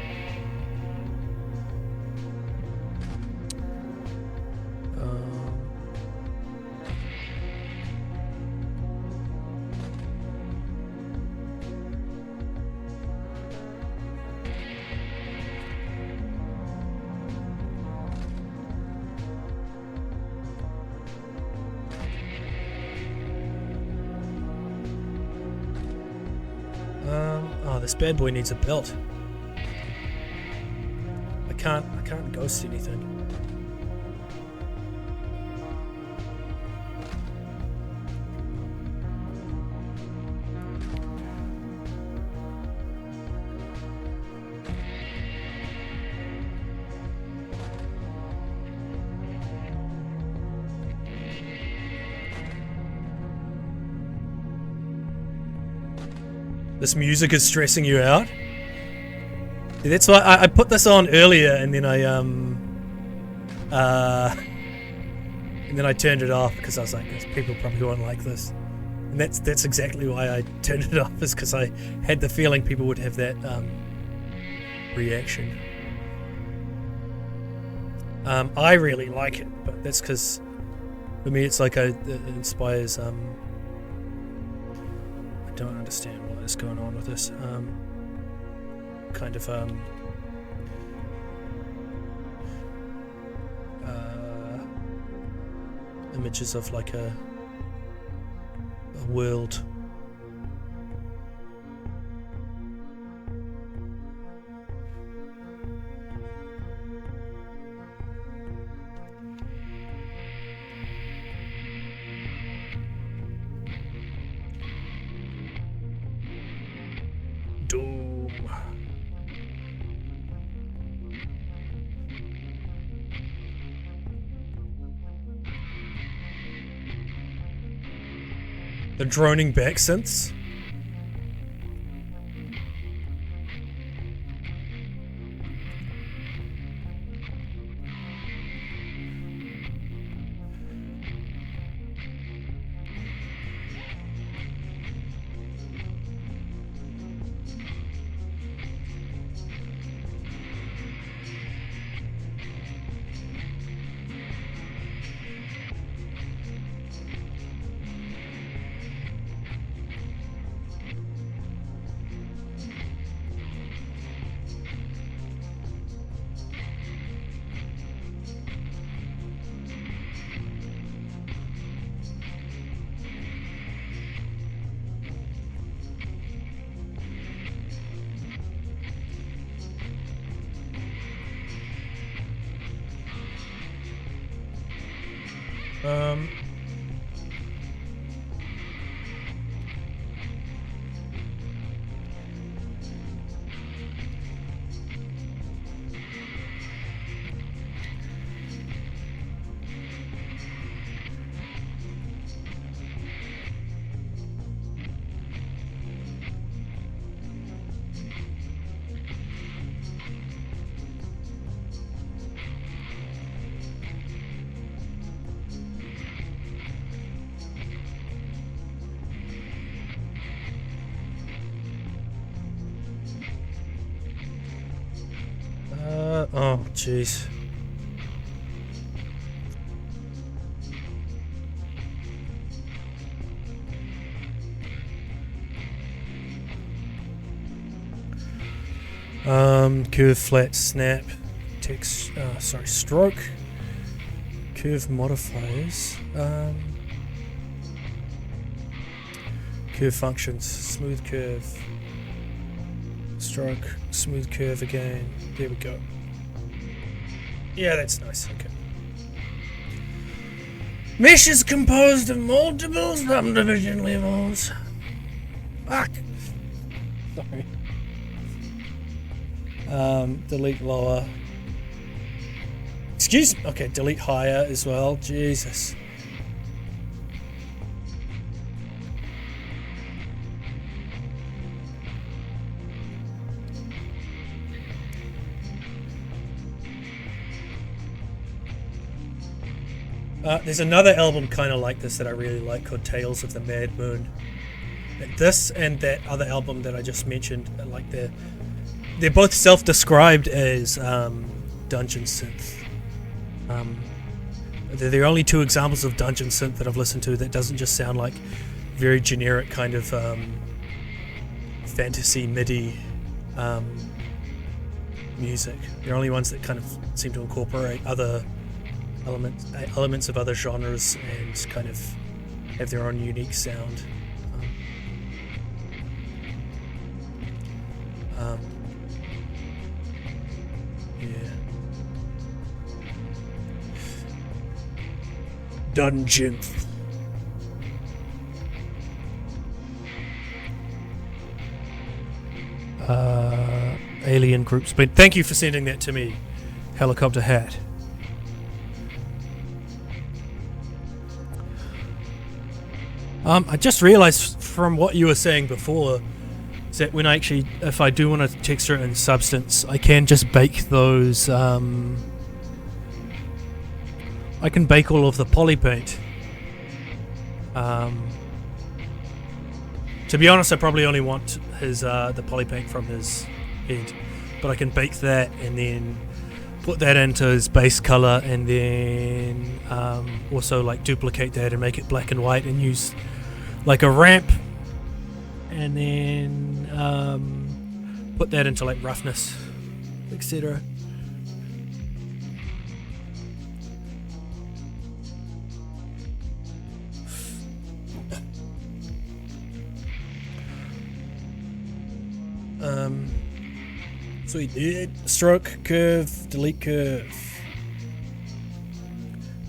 A: Oh, this bad boy needs a belt. I can't ghost anything. This music is stressing you out? Yeah, that's why I put this on earlier, and then I turned it off because I was like, people probably won't like this, and that's exactly why I turned it off, is because I had the feeling people would have that reaction. I really like it, but that's because for me it's like it inspires. I don't understand what is going on with this. Kind of images of like a world. Doom. The droning back synths. jeez. Curve, flat, snap, text, stroke, curve modifiers, curve functions, smooth curve, stroke, smooth curve again, there we go. Yeah, that's nice, okay. Mesh is composed of multiple subdivision levels. Fuck! Sorry. Delete lower. Excuse me. Okay, delete higher as well. Jesus. There's another album kind of like this that I really like called Tales of the Mad Moon. This and that other album that I just mentioned, like they're both self-described as dungeon synth. They're the only two examples of dungeon synth that I've listened to that doesn't just sound like very generic kind of fantasy MIDI music. They're only ones that kind of seem to incorporate other elements of other genres and kind of have their own unique sound. Yeah. Dungeon. Alien Group Split. Thank you for sending that to me, Helicopter Hat. I just realized from what you were saying before is that when if I do want to texture it in Substance, I can just bake those. I can bake all of the polypaint. To be honest, I probably only want the polypaint from his head, but I can bake that and then put that into his base color, and then also like duplicate that and make it black and white and use like a ramp, and then put that into like roughness, etc. Sweet. Stroke, curve, delete curve,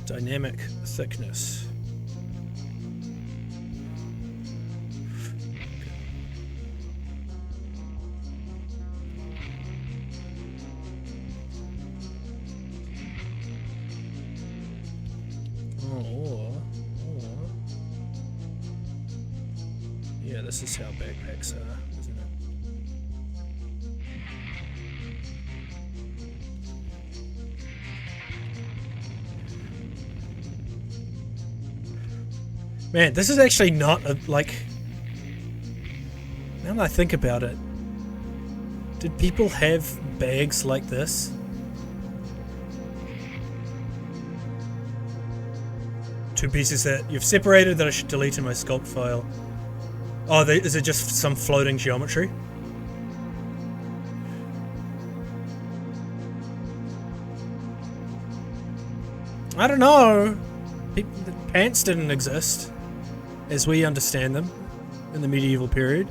A: dynamic thickness. Yeah, this is how backpacks are, isn't it? Man, this is actually not a, like, now that I think about it, did people have bags like this? Two pieces that you've separated that I should delete in my sculpt file. Oh, is it just some floating geometry? I don't know. Pants didn't exist as we understand them in the medieval period.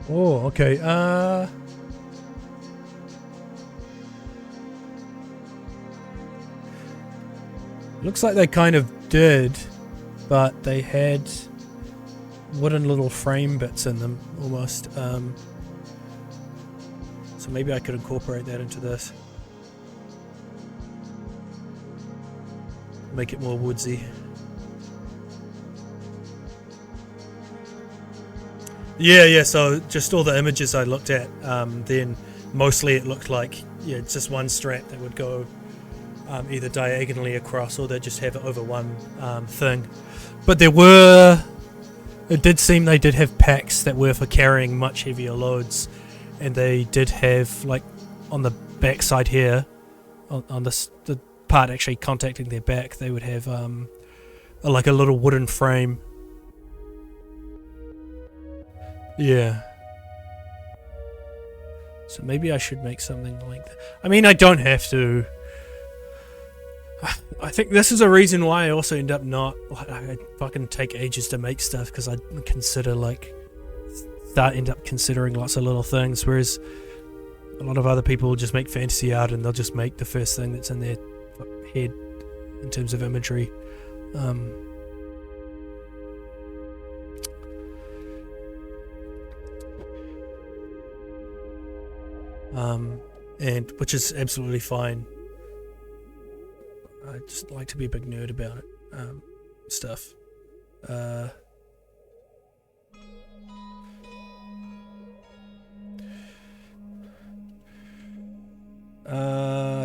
A: Oh, okay. Looks like they kind of did, but they had wooden little frame bits in them, almost. So maybe I could incorporate that into this. Make it more woodsy. Yeah, so just all the images I looked at, then mostly it looked like, it's just one strat that would go either diagonally across, or they'd just have it over one thing. But it did seem they did have packs that were for carrying much heavier loads, and they did have, like, on the back side here, on the part actually contacting their back, they would have like a little wooden frame. Yeah. So maybe I should make something like that. I mean, I don't have to. I think this is a reason why I also end up not. I fucking take ages to make stuff, because I consider, like, end up considering lots of little things, whereas a lot of other people just make fantasy art and they'll just make the first thing that's in their head in terms of imagery. And which is absolutely fine. I just like to be a big nerd about it. Stuff.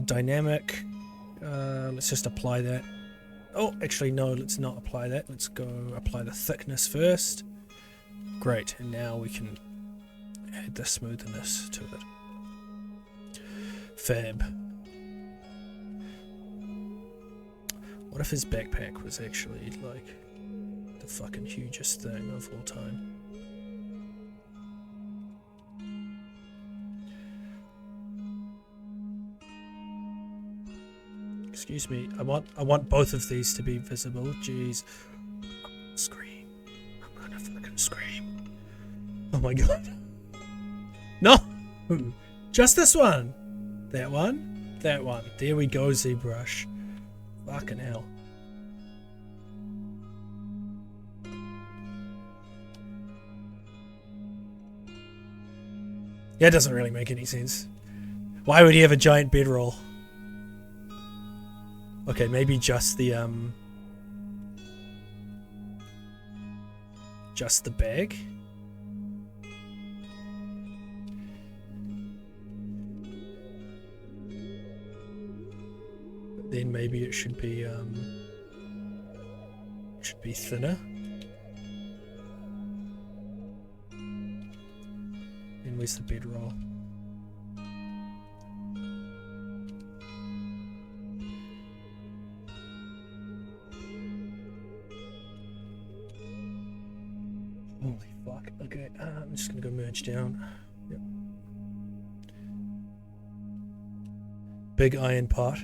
A: Dynamic. Let's just apply that. Oh, actually, no, let's not apply that. Let's go apply the thickness first. Great, and now we can add the smoothness to it. Fab. What if his backpack was actually, like, the fucking hugest thing of all time? Excuse me, I want both of these to be visible. Jeez. Scream. I'm gonna fucking scream. Oh my god. No! Just this one! That one? That one. There we go, ZBrush. Fucking hell. Yeah, it doesn't really make any sense. Why would he have a giant bedroll? Okay, maybe just the bag. But then maybe it should be thinner. And where's the bedroll? Holy fuck. Okay, I'm just gonna go merge down. Yep. Big iron pot.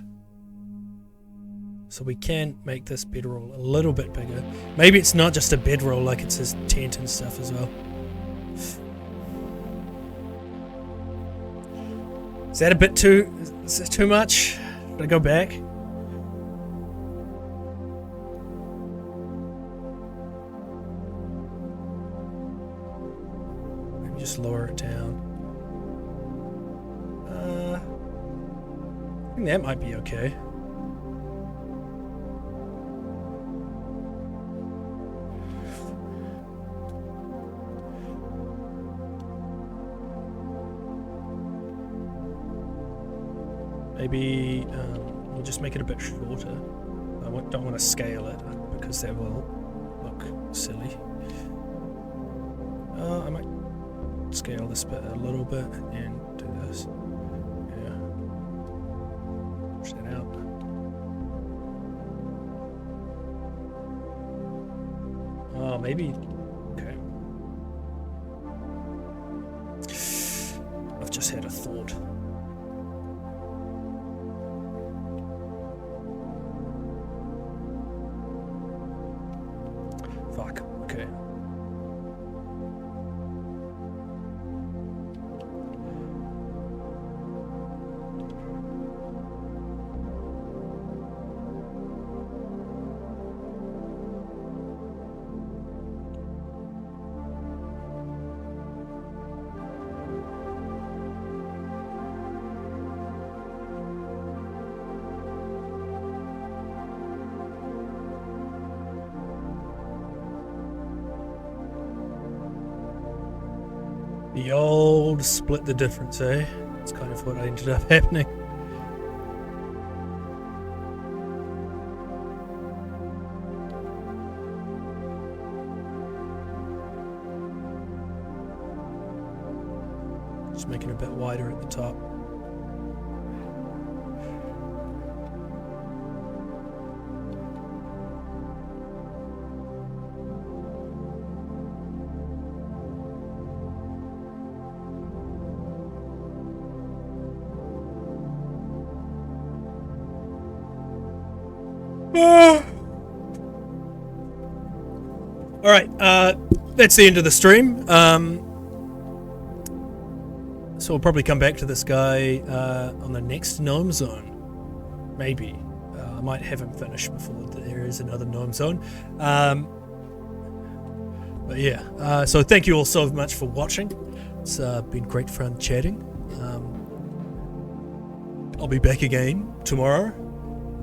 A: So we can make this bedroll a little bit bigger. Maybe it's not just a bedroll, like it's his tent and stuff as well. Is that a bit too... is that too much? Should I go back? Maybe just lower it down. I think that might be okay. Maybe we'll just make it a bit shorter. I don't want to scale it because that will look silly. I might scale this bit a little bit and do this. Yeah. Push that out. Oh, maybe. Okay. I've just had a thought. Fuck, okay. The old split the difference, eh? That's kind of what ended up happening. Just making it a bit wider at the top. Alright, that's the end of the stream. So we'll probably come back to this guy on the next Gnome Zone. Maybe. I might have him finish before there is another Gnome Zone. But yeah, so thank you all so much for watching. It's been great fun chatting. I'll be back again tomorrow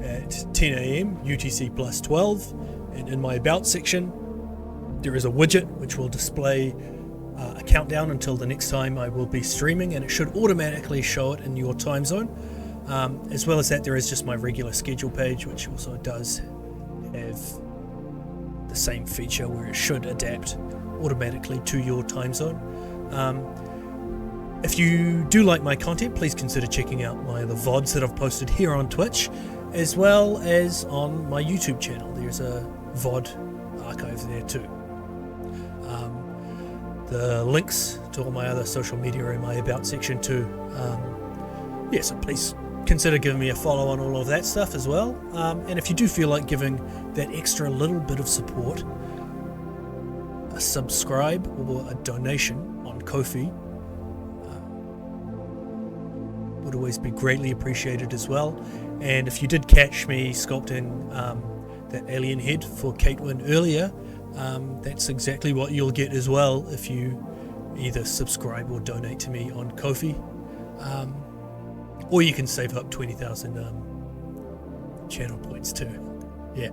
A: at 10 AM UTC plus 12, and in my About section there is a widget which will display a countdown until the next time I will be streaming, and it should automatically show it in your time zone. As well as that, there is just my regular schedule page, which also does have the same feature where it should adapt automatically to your time zone. If you do like my content, please consider checking out my other VODs that I've posted here on Twitch, as well as on my YouTube channel. There's a VOD archive there too. The links to all my other social media are in my About section too. Yeah, so please consider giving me a follow on all of that stuff as well. And if you do feel like giving that extra little bit of support, a subscribe or a donation on Ko-fi would always be greatly appreciated as well. And if you did catch me sculpting that alien head for Katewin earlier, that's exactly what you'll get as well if you either subscribe or donate to me on Ko-fi. Or you can save up 20,000 channel points too. Yeah.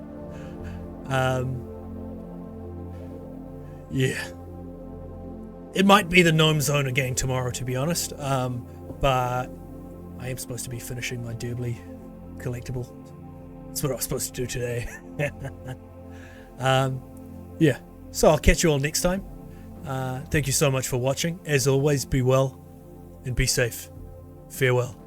A: Yeah. It might be the Gnome Zone again tomorrow, to be honest. But I am supposed to be finishing my Derbly collectible. That's what I was supposed to do today. Yeah. So I'll catch you all next time. Thank you so much for watching. As always, be well and be safe. Farewell.